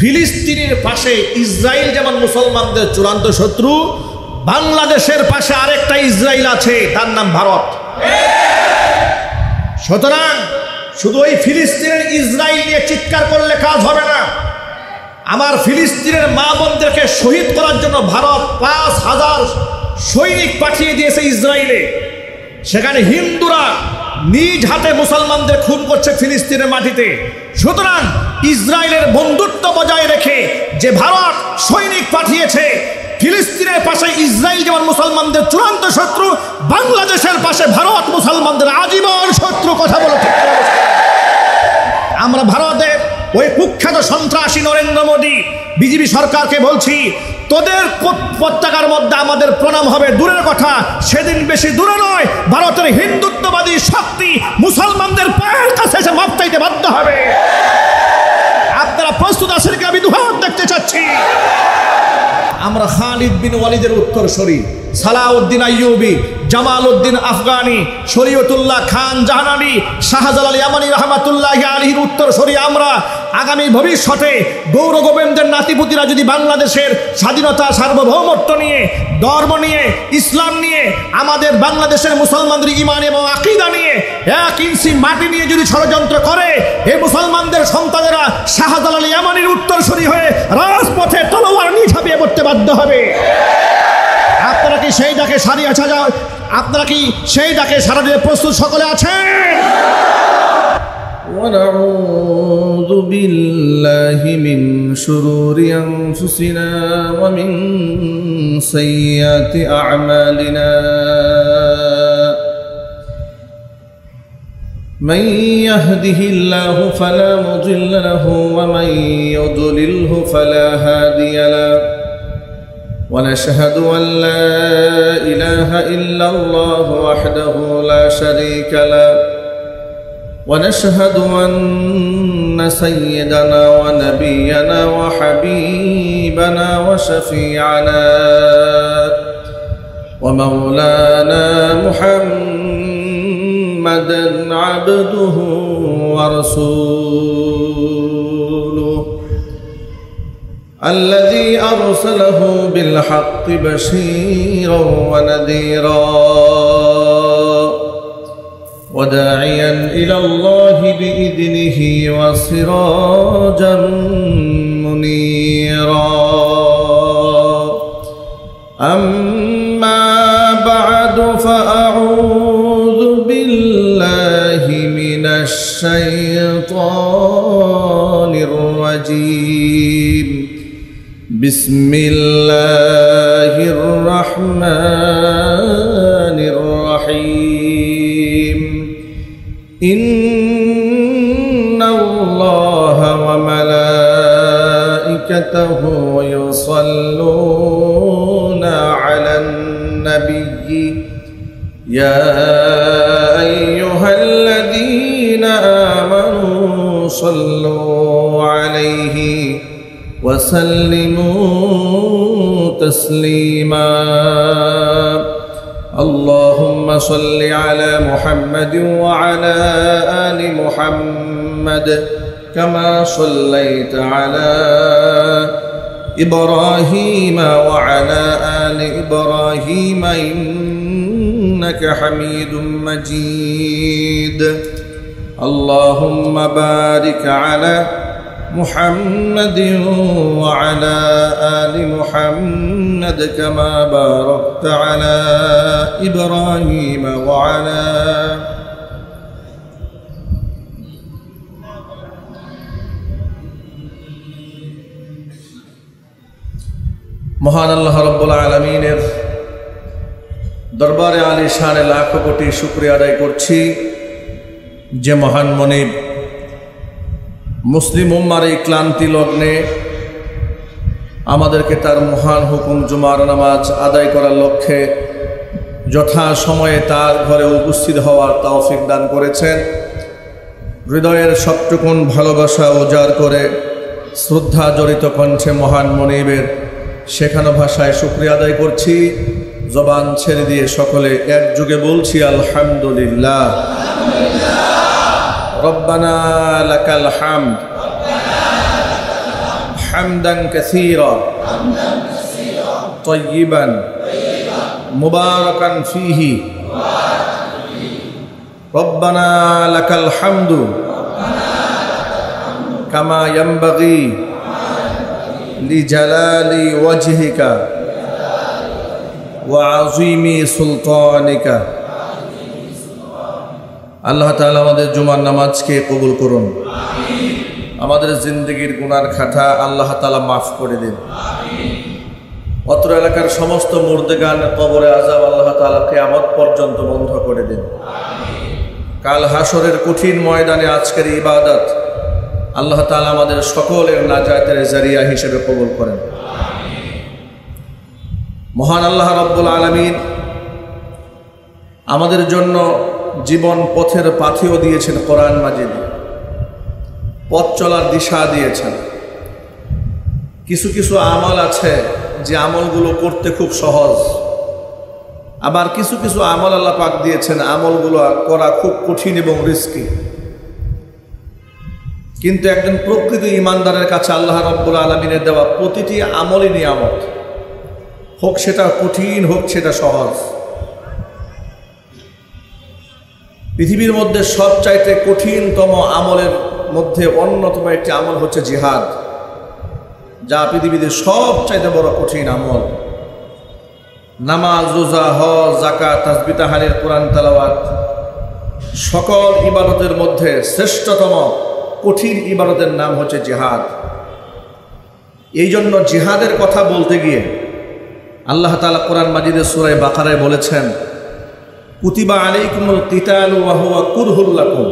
ফিলিস্তিনের পাশে ইসরায়েল যেমন মুসলমানদের চূড়ান্ত শত্রু, বাংলাদেশের পাশে আরেকটা ইসরায়েল আছে, তার নাম ভারত। সুতরাং শুধু ওই ফিলিস্তিনের ইসরায়েল নিয়ে চিৎকার করলে কাজ হবে না। আমার ফিলিস্তিনের মা বোনদেরকে শহীদ করার জন্য ভারত ৫,০০০ সৈনিক পাঠিয়ে দিয়েছে ইসরায়েলে। সেখানে হিন্দুরা নিজ হাতে মুসলমানদের খুন করছে ফিলিস্তিনের মাটিতে। সুতরাং ইসরায়েলের বন্ধুত্ব বজায় রেখে যে ভারত সৈনিক পাঠিয়েছে, ফিলিস্তিনের পাশে ইসরায়েল যেমন মুসলমানদের চূড়ান্ত শত্রু, বাংলাদেশের পাশে ভারত মুসলমানদের আজীবন শত্রু। কথা বলো ঠিক? আমরা ভারতের ওই কুখ্যাত সন্ত্রাসী নরেন্দ্র মোদী বিজেপি সরকারকে বলছি, তোদের পতাকার মধ্যে আমাদের প্রণাম হবে দূরের কথা, সেদিন বেশি দূরে নয় ভারতের হিন্দুত্ববাদী শক্তি মুসলমানদের পায়ের কাছে এসে মাপ চাইতে বাধ্য হবে। আপনারা প্রস্তুত আছেন কি? আমি দুহাত দেখতে চাচ্ছি। আমরা খালিদ বিন ওয়ালিদের উত্তরসূরি, সালাউদ্দিন আইয়ুবী, জামালউদ্দিন আফগানি, শরীয়তুল্লাহ খান জাহানানি, শাহজালাল ইয়ামানি রহমাতুল্লাহি আলাইহির উত্তরসূরি আমরা। আগামী ভবিষ্যতে গৌর গোবিন্দের নাতিপুতিরা যদি বাংলাদেশের স্বাধীনতা, সার্বভৌমত্ব নিয়ে, ধর্ম নিয়ে, ইসলাম নিয়ে, আমাদের বাংলাদেশের মুসলমানদের ঈমান এবং আকীদা নিয়ে 1 ইঞ্চি মাটি নিয়ে যদি ষড়যন্ত্র করে, এই মুসলমানদের সন্তানেরা শাহজালাল ইয়ামানির উত্তরসূরি হয়ে রাজপথে তলোয়ার নিয়ে ঝাঁপিয়ে পড়তে বাধ্য হবে। আপনারা কি সেই ডাকে সাড়া দিতে প্রস্তুত সকলে আছেন? ونعوذ بالله من شرور أنفسنا ومن سيئات أعمالنا من يهده الله فلا مضل له ومن يضلله فلا هادي له ونشهد أن لا إله إلا الله وحده لا شريك له ونشهد أن سيدنا ونبينا وحبيبنا وشفيعنا ومولانا محمدا عبده ورسوله الذي أرسله بالحق بشيرا ونذيرا وداعيا إلى الله بإذنه وسراجا منيرا أما بعد فأعوذ بالله من الشيطان الرجيم بسم الله الرحمن الرحيم إن الله وملائكته يصلون على النبي يا أيها الذين آمنوا صلوا عليه وسلموا تسليما اللهم صل على محمد وعلى آل محمد كما صليت على إبراهيم وعلى آل إبراهيم إنك حميد مجيد اللهم بارك على محمد وعلى آل محمد كما باركت على إبراهيم وعلى মহান আল্লাহ রাব্বুল আলামিনের দরবারে আলিশানে লাখো কোটি শুকরিয়া আদায় করছি যে মহান মনিব মুসলিম উম্মার এই ক্লান্তি লগ্নে আমাদেরকে তার মহান হুকুম জুমার নামাজ আদায় করার লক্ষ্যে যথা সময়ে তার ঘরে উপস্থিত হওয়ার তৌফিক দান করেছেন। হৃদয়ের সবটুকুন ভালোবাসা উজাড় করে শ্রদ্ধা জড়িত কণ্ঠে মহান মনিবের শেখানো ভাষায় শুকরিয়া আদায় করছি। জবান ছেড়ে দিয়ে সকলে একযোগে বলছি আলহামদুলিল্লাহ। রব্বানা লাকাল হামদ হামদান কাসীরা তাইয়িবান মুবারাকান ফীহি রব্বানা লাকাল হামদু কামা ইয়ানবাগি লিজালালি ওয়াজহিকা ওয়া আযীমি সুলতানিকা। আল্লাহ তাআলা আমাদের জুমার নামাজকে কবুল করুন। আমাদের জিন্দগির গুনার খাতা আল্লাহ তাআলা মাফ করে দিন। অত্র এলাকার সমস্ত মুর্দেগান কবরে আযাব আল্লাহ তাআলা কিয়ামত পর্যন্ত বন্ধ করে দিন। কাল হাসরের কঠিন ময়দানে আজকের ইবাদত আল্লাহ তাআলা আমাদের সকলের নাজাতের জারিয়া হিসেবে কবুল করেন। মহান আল্লাহ রাব্বুল আলামিন আমাদের জন্য জীবন পথের পাথেয় দিয়েছেন কোরআন মাজিদ, পথ চলার দিশা দিয়েছেন। কিছু কিছু আমল আছে যে আমলগুলো করতে খুব সহজ, আবার কিছু কিছু আমল আল্লাহ পাক দিয়েছেন আমলগুলো করা খুব কঠিন এবং রিস্কি। কিন্তু একজন প্রকৃত ইমানদারের কাছে আল্লাহ রাব্বুল আলামিনের দেওয়া প্রতিটি আমলই নিয়ামত, হোক সেটা কঠিন হোক সেটা সহজ। পৃথিবীর মধ্যে সবচাইতে কঠিনতম আমলের মধ্যে অন্যতম একটি আমল হচ্ছে জিহাদ, যা পৃথিবীতে সবচাইতে বড় কঠিন আমল। নামাজ, রোজা, হজ, যাকাত, তাসবিহ, তাহলিল, কোরআন তেলাওয়াত সকল ইবাদতের মধ্যে শ্রেষ্ঠতম কঠিন ইবাদতের নাম হচ্ছে জিহাদ। এই জন্য জিহাদের কথা বলতে গিয়ে আল্লাহ তাআলা কোরআন মাজিদের সূরা বাকারায় বলেছেন, কুতিবা আলাইকুমুল কিতালু ওয়া হুয়া কুরহুল লাকুম।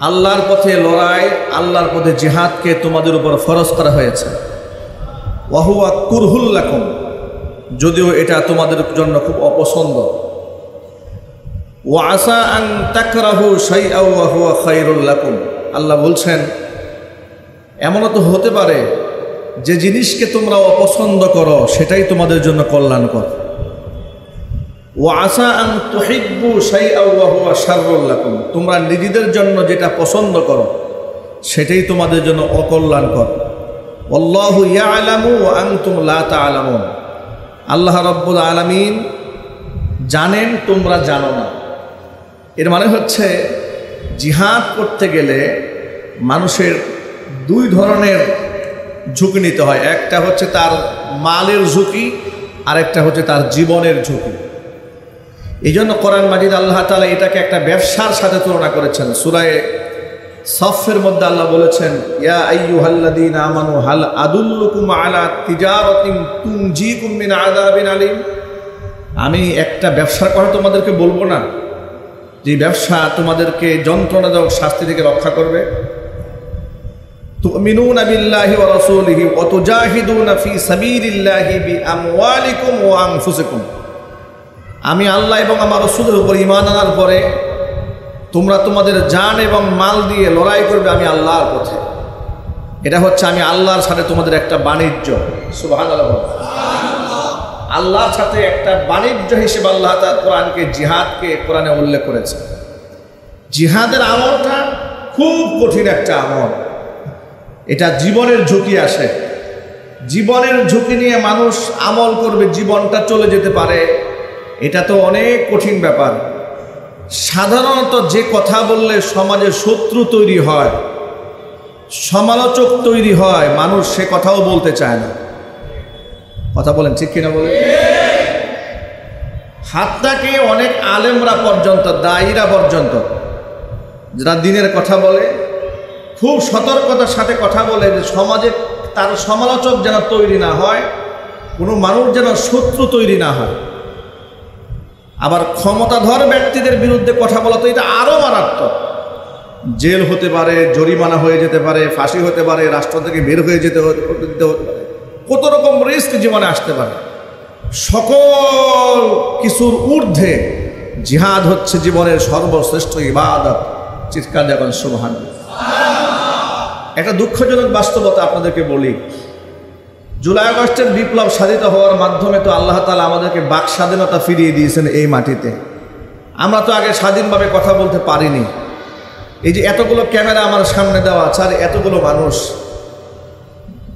আল্লাহর পথে লড়াই, আল্লাহর পথে জিহাদকে তোমাদের উপর ফরজ করা হয়েছে। ওয়া হুয়া কুরহুল লাকুম, যদিও এটা তোমাদের জন্য খুব অপছন্দ। ওয়া আসা আন তাকরাহু শাইআ ওয়া হুয়া খায়রুল লাকুম। আল্লাহ বলছেন এমনও তো হতে পারে যে জিনিসকে তোমরা অপছন্দ করো সেটাই তোমাদের জন্য কল্যাণকর। ওয়া আসা আন তুহিব্বু শাইআ ওয়া হুয়া শাররুল লাকুম। তোমরা নিজেদের জন্য যেটা পছন্দ করো সেটাই তোমাদের জন্য অকল্যাণকর। আল্লাহু ইয়ালামু ওয়া আনতুম লা তা'লামুন। আল্লাহ রাব্বুল আলামিন জানেন, তোমরা জানো না। এর মানে হচ্ছে জিহাদ করতে গেলে মানুষের দুই ধরনের ঝুঁকি নিতে হয়। একটা হচ্ছে তার মালের ঝুঁকি, আর একটা হচ্ছে তার জীবনের ঝুঁকি। এই জন্য কোরআন মাজিদ আল্লাহ তাআলা এটাকে একটা ব্যবসার সাথে তুলনা করেছেন। সূরা সফের মধ্যে আল্লাহ বলেছেন, ইয়া আইয়ুহাল্লাযীনা আমানু হাল আদুল্লুকুম আলা তিজারাতিন তুনজিকুম মিন আযাবিন আলীম। আমি একটা ব্যবসার কথা তোমাদেরকে বলবো না, যে ব্যবসা তোমাদেরকে যন্ত্রণাদায়ক শাস্তি থেকে রক্ষা করবে। তুমিনুনা বিল্লাহি ওয়া রাসূলিহি ওয়া তুজাহিদুনা ফি সাবিলিল্লাহি বিআমওয়ালিকুম ওয়া আনফুসিকুম। আমি আল্লাহ এবং আমার রাসূলের উপর ঈমান আনার পরে তোমরা তোমাদের জান এবং মাল দিয়ে লড়াই করবে আমি আল্লাহর পথে। এটা হচ্ছে আমি আল্লাহর সাথে তোমাদের একটা বাণিজ্য। সুবহানাল্লাহ। আল্লাহর সাথে একটা বাণিজ্য হিসেবে আল্লাহ তাআলা কোরআনকে, জিহাদকে কোরআনে উল্লেখ করেছে। জিহাদের আমলটা খুব কঠিন একটা আমল। এটা জীবনের ঝুঁকি আসে। জীবনের ঝুঁকি নিয়ে মানুষ আমল করবে, জীবনটা চলে যেতে পারে, এটা তো অনেক কঠিন ব্যাপার। সাধারণত যে কথা বললে সমাজে শত্রু তৈরি হয়, সমালোচক তৈরি হয়, মানুষ সে কথাও বলতে চায় না। কথা বলেন ঠিক কিনা বলেন? হাতটাকে অনেক আলেমরা পর্যন্ত, দায়ীরা পর্যন্ত, যারা দিনের কথা বলে, খুব সতর্কতার সাথে কথা বলে যে সমাজে তার সমালোচক যেন তৈরি না হয়, কোনো মানুষ যেন শত্রু তৈরি না হয়। আবার ক্ষমতাধর ব্যক্তিদের বিরুদ্ধে কথা বলা তো এটা আরও মারাত্মক। জেল হতে পারে, জরিমানা হয়ে যেতে পারে, ফাঁসি হতে পারে, রাষ্ট্র থেকে বের হয়ে যেতে হতে পারে, কত রকম রিস্ক জীবনে আসতে পারে। সকল কিছুর ঊর্ধ্বে জিহাদ হচ্ছে জীবনের সর্বশ্রেষ্ঠ ইবাদত। চিৎকার দেবেন সুবহানাল্লাহ। একটা দুঃখজনক বাস্তবতা আপনাদেরকে বলি। জুলাই আগস্টের বিপ্লব সাধিত হওয়ার মাধ্যমে তো আল্লাহ তাআলা আমাদেরকে বাক স্বাধীনতা ফিরিয়ে দিয়েছেন এই মাটিতে। আমরা তো আগে স্বাধীনভাবে কথা বলতে পারিনি। এই যে এতগুলো ক্যামেরা আমার সামনে দেওয়া আছে, আর এতগুলো মানুষ,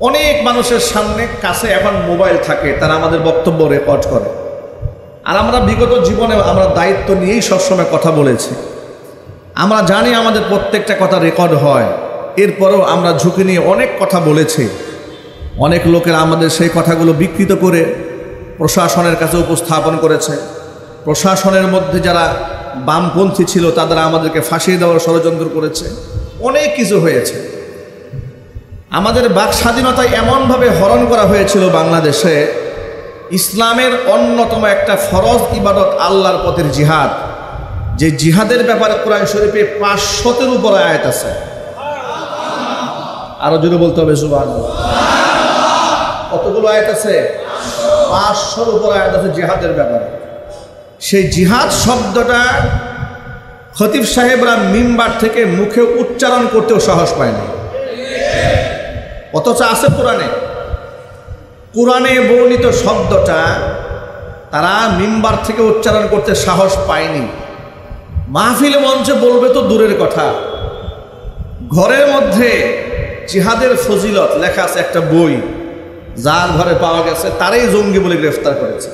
অনেক মানুষের সামনে কাছে এখন মোবাইল থাকে, তারা আমাদের বক্তব্য রেকর্ড করে। আর আমরা বিগত জীবনে আমরা দায়িত্ব নিয়েই সবসময় কথা বলেছি। আমরা জানি আমাদের প্রত্যেকটা কথা রেকর্ড হয়, এরপরেও আমরা ঝুঁকি নিয়ে অনেক কথা বলেছি। অনেক লোকেরা আমাদের সেই কথাগুলো বিকৃত করে প্রশাসনের কাছে উপস্থাপন করেছে। প্রশাসনের মধ্যে যারা বামপন্থী ছিল তারা আমাদেরকে ফাঁসিয়ে দেওয়ার ষড়যন্ত্র করেছে। অনেক কিছু হয়েছে। আমাদের বাক স্বাধীনতা এমনভাবে হরণ করা হয়েছিল বাংলাদেশে। ইসলামের অন্যতম একটা ফরজ ইবাদত আল্লাহর পথের জিহাদ, যে জিহাদের ব্যাপারে কোরআন শরীফে 500-এর উপর আয়াত আছে। আরো জোরে বলতে হবে সুবহানাল্লাহ। কতগুলো আয়াত আছে? 500-এর উপর আয়াত আছে জিহাদের ব্যাপারে। সেই জিহাদ শব্দটা খতিব সাহেবরা মিম্বার থেকে মুখে উচ্চারণ করতেও সাহস পায় না, অথচ আছে কোরআনে। কোরআনে বর্ণিত শব্দটা তারা মিম্বার থেকে উচ্চারণ করতে সাহস পায়নি। মাহফিলে মঞ্চে বলবে তো দূরের কথা, ঘরের মধ্যে জিহাদের ফজিলত লেখা আছে একটা বই, যার ঘরে পাওয়া গেছে তারই জঙ্গি বলে গ্রেফতার করেছে।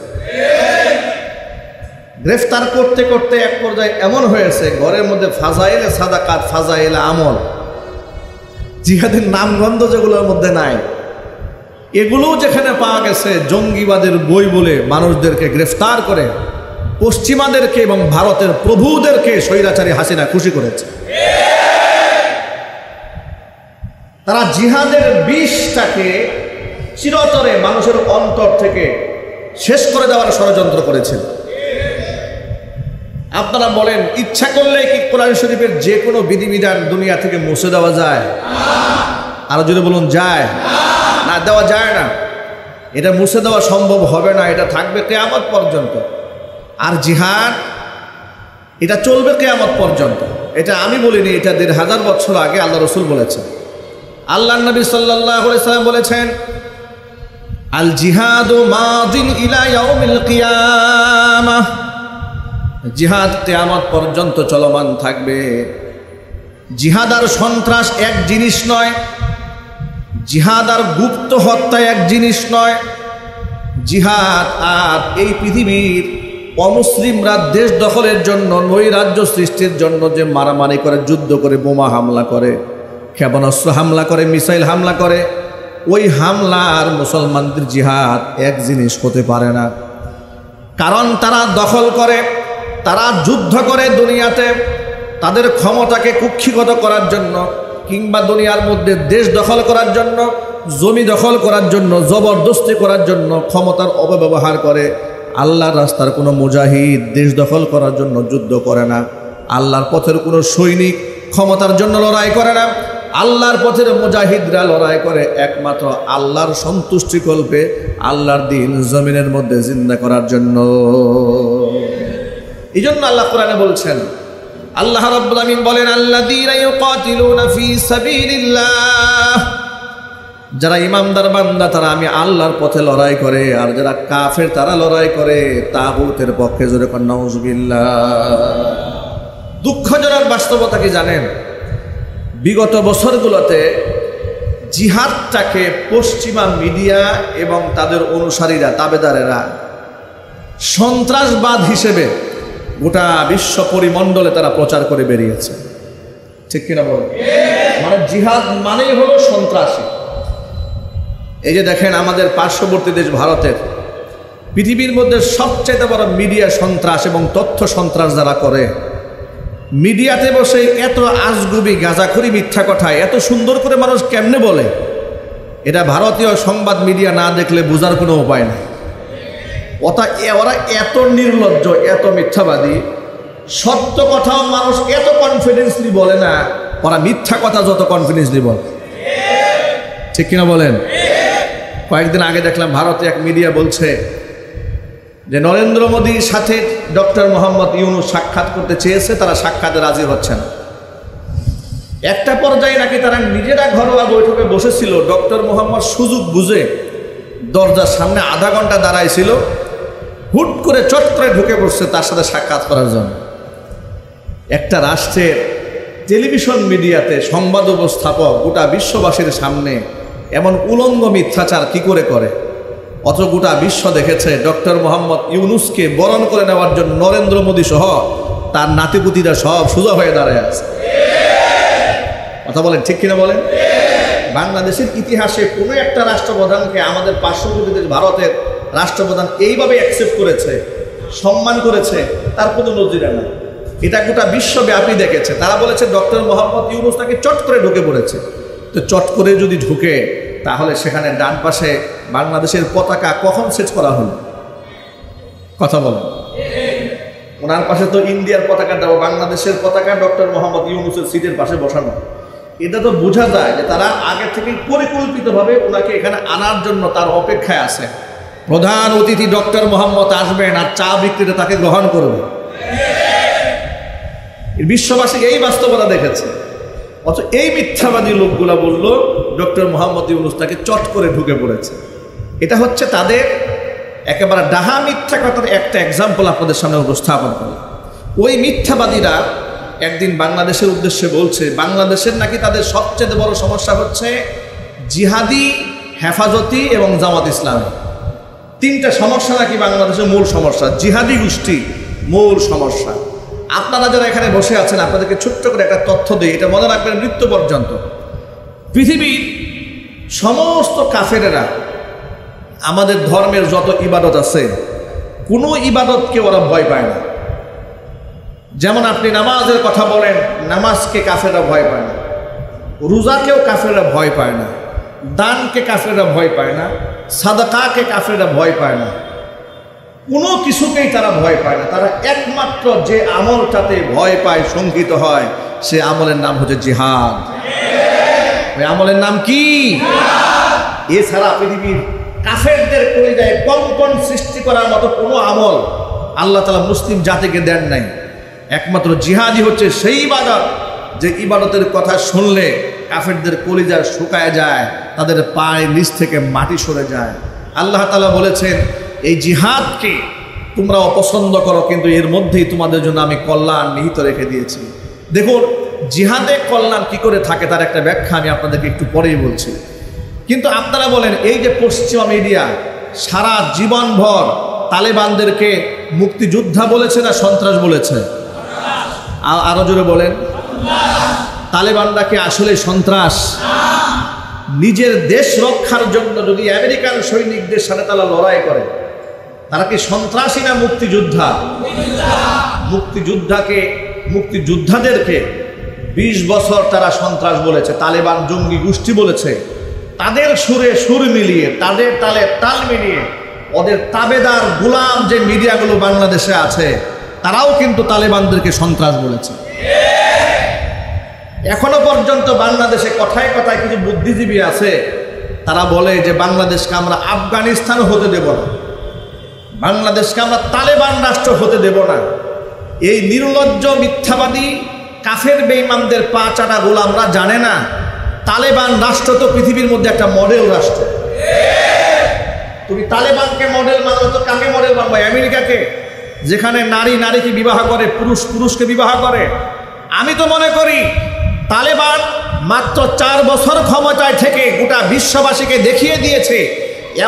গ্রেফতার করতে করতে এক পর্যায়ে এমন হয়েছে ঘরের মধ্যে ফাজাইলে সাদাকাত, ফাজাইলে আমল, জিহাদের নামগন্ধ যেগুলোর মধ্যে নাই, এগুলোও যেখানে পাওয়া গেছে জঙ্গিবাদের বই বলে মানুষদেরকে গ্রেফতার করে পশ্চিমাদেরকে এবং ভারতের প্রভুদেরকে স্বৈরাচারী হাসিনা খুশি করেছে। তারা জিহাদের বিষটাকে চিরতরে মানুষের অন্তর থেকে শেষ করে দেওয়ার ষড়যন্ত্র করেছিল। আপনারা বলেন, ইচ্ছা করলে কি কোরআন শরীফের যে কোনো বিধিবিধান দুনিয়া থেকে মুছে দেওয়া যায়? আরো যদি বলুন যায়? না, দেওয়া যায় না। এটা মুছে দেওয়া সম্ভব হবে না, এটা থাকবে কিয়ামত পর্যন্ত। আর জিহাদ এটা চলবে কিয়ামত পর্যন্ত। এটা আমি বলিনি, এটা ১৫০০ বছর আগে আল্লাহ রসুল বলেছেন। আল্লাহ নবী সাল্লাল্লাহু আলাইহি ওয়াসাল্লাম বলেছেন, আল জিহাদু মাদিন ইলা ইয়াউমিল কিয়ামাহ, জিহাদ কিয়ামত পর্যন্ত চলমান থাকবে। জিহাদ আর সন্ত্রাস এক জিনিস নয়, জিহাদ আর গুপ্ত হত্যা এক জিনিস নয়। জিহাদ আর এই পৃথিবীর অমুসলিমরা দেশ দখলের জন্য, নৈরাজ্য সৃষ্টির জন্য যে মারামারি করে, যুদ্ধ করে, বোমা হামলা করে, ক্ষেপণাস্ত্র হামলা করে, মিসাইল হামলা করে, ওই হামলা আর মুসলমানদের জিহাদ এক জিনিস হতে পারে না। কারণ তারা দখল করে, তারা যুদ্ধ করে দুনিয়াতে তাদের ক্ষমতাকে কুক্ষিগত করার জন্য, কিংবা দুনিয়ার মধ্যে দেশ দখল করার জন্য, জমি দখল করার জন্য, জবরদস্তি করার জন্য ক্ষমতার অপব্যবহার করে। আল্লাহর রাস্তার কোনো মুজাহিদ দেশ দখল করার জন্য যুদ্ধ করে না। আল্লাহর পথের কোনো সৈনিক ক্ষমতার জন্য লড়াই করে না। আল্লাহর পথের মুজাহিদরা লড়াই করে একমাত্র আল্লাহর সন্তুষ্টি কল্পে, আল্লাহর দ্বীন জমিনের মধ্যে জিন্দা করার জন্য। এই জন্য আল্লাহ কোরআনে বলছেন, আল্লাহ রাব্বুল আমিন বলেন, আল্লাযীনা ইউকাতিলুনা ফী সাবিলিল্লাহ, যারা ইমানদার বান্দা তারা আমি আল্লাহর পথে লড়াই করে, আর যারা কাফের তারা লড়াই করে তাগুতের পক্ষে। জোরে কোন নাউযুবিল্লাহ। দুঃখজনক বাস্তবতা কি জানেন? বিগত বছরগুলোতে জিহাদটাকে পশ্চিমা মিডিয়া এবং তাদের অনুসারীরা, তাবেদারেরা সন্ত্রাসবাদ হিসেবে গোটা বিশ্ব পরিমণ্ডলে তারা প্রচার করে বেরিয়েছে। ঠিক কিনা বলেন? মানে জিহাদ মানেই হলো সন্ত্রাসী। এই যে দেখেন আমাদের পার্শ্ববর্তী দেশ ভারতের, পৃথিবীর মধ্যে সবচেয়ে বড় মিডিয়া সন্ত্রাস এবং তথ্য সন্ত্রাস যারা করে, মিডিয়াতে বসে এত আজগুবি গাঁজাখুরি মিথ্যা কথা এত সুন্দর করে মানুষ কেমনে বলে, এটা ভারতীয় সংবাদ মিডিয়া না দেখলে বোঝার কোনো উপায় নেই। ওরা এত নির্লজ্জ, এত মিথ্যাবাদী, সত্য কথাও মানুষ এত কনফিডেন্সলি বলে না, ওরা মিথ্যা কথা যত কনফিডেন্সলি বলে। ঠিক কিনা বলেন? কয়েকদিন আগে দেখলাম ভারতে এক মিডিয়া বলছে যে নরেন্দ্র মোদীর সাথে ডক্টর মোহাম্মদ ইউনূস সাক্ষাৎ করতে চেয়েছে, তারা সাক্ষাতে রাজি হচ্ছে না। একটা পর্যায়ে নাকি তারা নিজেরা ঘরোয়া বৈঠকে বসেছিল, ডক্টর মোহাম্মদ সুযোগ বুঝে দরজার সামনে আধা ঘন্টা দাঁড়াইছিল, হুট করে চট করে ঢুকে পড়ছে তার সাথে সাক্ষাৎ করার জন্য। একটা রাষ্ট্রের টেলিভিশন মিডিয়াতে সংবাদ উপস্থাপক গোটা বিশ্ববাসীর সামনে এমন উলঙ্গ মিথ্যাচার কি করে করে? অথচ গোটা বিশ্ব দেখেছে ডক্টর মোহাম্মদ ইউনূসকে বরণ করে নেওয়ার জন্য নরেন্দ্র মোদী সহ তার নাতিপুতিরা সব সোজা হয়ে দাঁড়ায় আছে। কথা বলেন, ঠিক কিনা বলেন? বাংলাদেশের ইতিহাসে কোনো একটা রাষ্ট্রপ্রধানকে আমাদের পার্শ্ববর্তী দেশ ভারতের রাষ্ট্রপ্রধান এইভাবে অ্যাকসেপ্ট করেছে, সম্মান করেছে, তার কোনো নজির না। এটা গোটা বিশ্বব্যাপী দেখেছে। তারা বলেছে ডক্টর মোহাম্মদ ইউনূস তাকে চট করে ঢুকে পড়েছে। তো চট করে যদি ঢুকে, তাহলে সেখানে ডান পাশে বাংলাদেশের পতাকা কখন সেট করা হলো? কথা বলেন। ওনার পাশে তো ইন্ডিয়ার পতাকা দেওয়া, বাংলাদেশের পতাকা ডক্টর মোহাম্মদ ইউনূসের সিটের পাশে বসানো। এটা তো বোঝা যায় যে তারা আগে থেকেই পরিকল্পিতভাবে ওনাকে এখানে আনার জন্য তার অপেক্ষায় আছে। প্রধান অতিথি ডক্টর মোহাম্মদ আসবেন আর চা বিক্রিতে তাকে গ্রহণ করবে। বিশ্ববাসী এই বাস্তবতা দেখেছে। অথচ এই মিথ্যাবাদী লোকগুলা বলল ডক্টর মোহাম্মদ ইউনূস তাকে চট করে ঢুকে পড়েছে। এটা হচ্ছে তাদের একেবারে ডাহা মিথ্যা কথার একটা এক্সাম্পল আপনাদের সামনে উপস্থাপন করে। ওই মিথ্যাবাদীরা একদিন বাংলাদেশের উদ্দেশ্যে বলছে বাংলাদেশের নাকি তাদের সবচেয়ে বড় সমস্যা হচ্ছে জিহাদি, হেফাজতি এবং জামাত ইসলামী। তিনটা সমস্যা নাকি বাংলাদেশের মূল সমস্যা। জিহাদি গোষ্ঠী মূল সমস্যা। আপনারা যারা এখানে বসে আছেন, আপনাদেরকে ছোট্ট করে একটা তথ্য দিই, এটা মনে রাখবেন মৃত্যু পর্যন্ত। পৃথিবীর সমস্ত কাফেরেরা আমাদের ধর্মের যত ইবাদত আছে, কোনো ইবাদতকে ওরা ভয় পায় না। যেমন আপনি নামাজের কথা বলেন, নামাজকে কাফেররা ভয় পায় না, রোজাকেও কাফেররা ভয় পায় না, দানকে কাফেররা ভয় পায় না, সাদাকাকে কাফেররা ভয় পায় না, কোনো কিছুকেই তারা ভয় পায় না। তারা একমাত্র যে আমলটাতে ভয় পায়, শঙ্কিত হয়, সে আমলের নাম হচ্ছে জিহাদ। ওই আমলের নাম কি? এছাড়া পৃথিবীর কাফেরদের কলিজায় কম্পন সৃষ্টি করার মতো কোনো আমল আল্লাহ তাআলা মুসলিম জাতিকে দেন নাই। একমাত্র জিহাদই হচ্ছে সেই ইবাদত যে ইবাদতের কথা শুনলে কাফেরদের কলিজা শুকায় যায়, তাদের পায়ের নিচ থেকে মাটি সরে যায়। আল্লাহ তাআলা বলেছেন এই জিহাদকে তোমরা অপছন্দ করো, কিন্তু এর মধ্যেই তোমাদের জন্য আমি কল্যাণ নিহিত রেখে দিয়েছি। দেখুন জিহাদে কল্যাণ কি করে থাকে তার একটা ব্যাখ্যা আমি আপনাদেরকে একটু পরেই বলছি। কিন্তু আপনারা বলেন, এই যে পশ্চিমা মিডিয়া সারা জীবনভর তালেবানদেরকে মুক্তিযোদ্ধা বলেছে না সন্ত্রাস বলেছে? আরো জোরে বলেন। তালেবানরা কি আসলে সন্ত্রাস? নিজের দেশ রক্ষার জন্য যদি আমেরিকান সৈনিকদের সাথে তারা লড়াই করে, তারা কি সন্ত্রাসী না মুক্তিযোদ্ধা? মুক্তিযোদ্ধাদেরকে 20 বছর তারা সন্ত্রাস বলেছে, তালেবান জঙ্গি গোষ্ঠী বলেছে। তাদের সুরে সুর মিলিয়ে, তাদের তালে তাল মিলিয়ে ওদের তাবেদার গোলাম যে মিডিয়াগুলো বাংলাদেশে আছে, তারাও কিন্তু তালেবানদেরকে সন্ত্রাস বলেছে। এখনো পর্যন্ত বাংলাদেশে কথায় কথায় কিছু বুদ্ধিজীবী আছে, তারা বলে যে বাংলাদেশকে আমরা আফগানিস্তান হতে দেব না, বাংলাদেশকে আমরা তালেবান রাষ্ট্র হতে দেব না। এই নির্লজ্জ মিথ্যাবাদী কাফের বেঈমানদের পা চাটা গোলামরা জানে না তালেবান রাষ্ট্র তো পৃথিবীর মধ্যে একটা মডেল রাষ্ট্র। তুমি তালেবানকে মডেল মানো তো কাকে মডেল মানবে? আমেরিকাকে, যেখানে নারী নারীকে বিবাহ করে, পুরুষ পুরুষকে বিবাহ করে। আমি তো মনে করি তালেবান মাত্র 4 বছর ক্ষমতায় থেকে গোটা বিশ্ববাসীকে দেখিয়ে দিয়েছে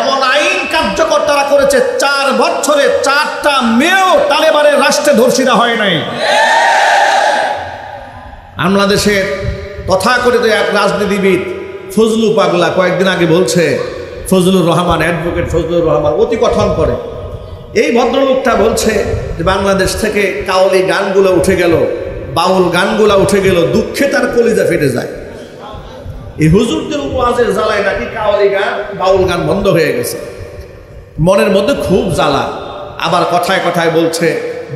এমন আইন কার্যকর তারা করেছে, 4 বছরে 4টা মেয়েও তালেবানের রাষ্ট্রে ধর্ষিতা হয় নাই। বাংলাদেশের তথাকথিত এক রাজনীতিবিদ ফজলু পাগলা কয়েকদিন আগে বলছে, ফজলুর রহমান, অ্যাডভোকেট ফজলুর রহমান অতি কথন করে। এই ভদ্রলোকটা বলছে যে বাংলাদেশ থেকে কাওয়ালি গানগুলো উঠে গেল, বাউল গানগুলো উঠে গেল, দুঃখে তার কলিজা ফেটে যায়। এই হুজুরদের ওয়াজের জ্বালায় নাকি কাওয়ালি গান, বাউল গান বন্ধ হয়ে গেছে। মনের মধ্যে খুব জ্বালা। আবার কথায় কথায় বলছে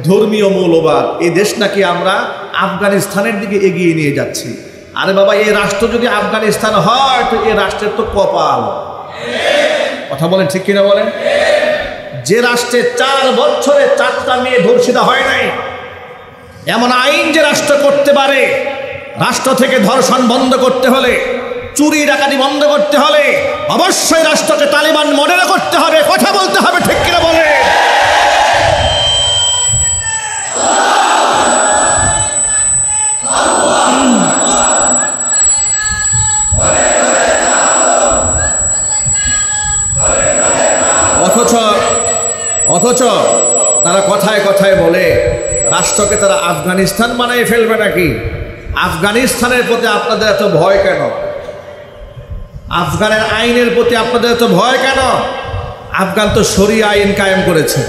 ধর্মীয় মৌলবাদ, এই দেশ নাকি আমরা আফগানিস্তানের দিকে এগিয়ে নিয়ে যাচ্ছি। আরে বাবা, এই রাষ্ট্র যদি আফগানিস্তান হয় তো এই রাষ্ট্রের তো কপাল। কথা বলেন, ঠিক কিনা বলেন? যে রাষ্ট্রে 4 বছরে 4টা মেয়ে ধর্ষিতা হয় নাই, এমন আইন যে রাষ্ট্র করতে পারে, রাষ্ট্র থেকে ধর্ষণ বন্ধ করতে হলে, চুরি ডাকাতি বন্ধ করতে হলে অবশ্যই রাষ্ট্রকে তালেবান মডেল করতে হবে। কথা বলতে হবে, ঠিক কিনা বলে? অথচ তারা কথায় কথায় বলে রাষ্ট্রকে তারা আফগানিস্তান বানিয়ে ফেলবে নাকি। আফগানিস্তানের প্রতি আপনাদের এত ভয় কেন? আফগানের আইনের প্রতি আপনাদের এত ভয় কেন? আফগান তো শরিয়া আইন কায়েম করেছে।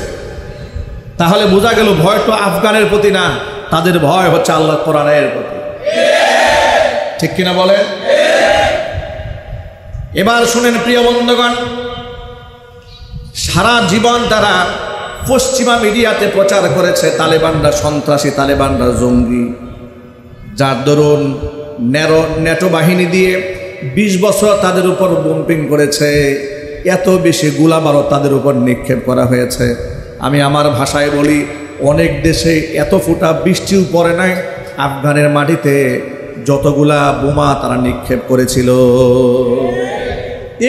তাহলে বোঝা গেল ভয় তো আফগানের প্রতি না, তাদের ভয় হচ্ছে আল্লাহ কোরআনের প্রতি। ঠিক কিনা বলেন? এবার শুনেন প্রিয় বন্ধুগণ, সারা জীবন তারা পশ্চিমা মিডিয়াতে প্রচার করেছে তালেবানরা সন্ত্রাসী, তালেবানরা জঙ্গি, যার দরুন ন্যাটো বাহিনী দিয়ে 20 বছর তাদের উপর বোম্পিং করেছে, এত বেশি গোলাবারও তাদের উপর নিক্ষেপ করা হয়েছে। আমি আমার ভাষায় বলি, অনেক দেশে এত ফুটা বৃষ্টিও পড়ে নাই আফগানের মাটিতে যতগুলা বোমা তারা নিক্ষেপ করেছিল।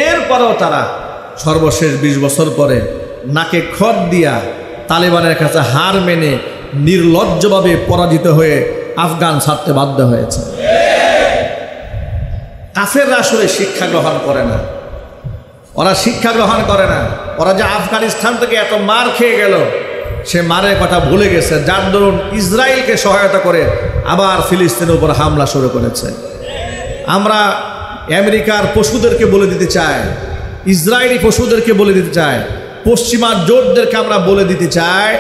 এরপরেও তারা সর্বশেষ 20 বছর পরে নাকে খড় দিয়া তালেবানের কাছে হার মেনে নির্লজ্জভাবে পরাজিত হয়ে আফগান ছাড়তে বাধ্য হয়েছে। কাফেররা আসলে শিক্ষা গ্রহণ করে না, ওরা শিক্ষা গ্রহণ করে না। ওরা যে আফগানিস্তান থেকে এত মার খেয়ে গেল, সে মারের কথা ভুলে গেছে, যার দরুন ইসরায়েলকে সহায়তা করে আবার ফিলিস্তিনের উপর হামলা শুরু করেছে। আমরা আমেরিকার পশুদেরকে বলে দিতে চাই, ইসরায়েলি পশুদেরকে বলে দিতে চাই, পশ্চিমা জোটদেরকে আমরা বলে দিতে চাই,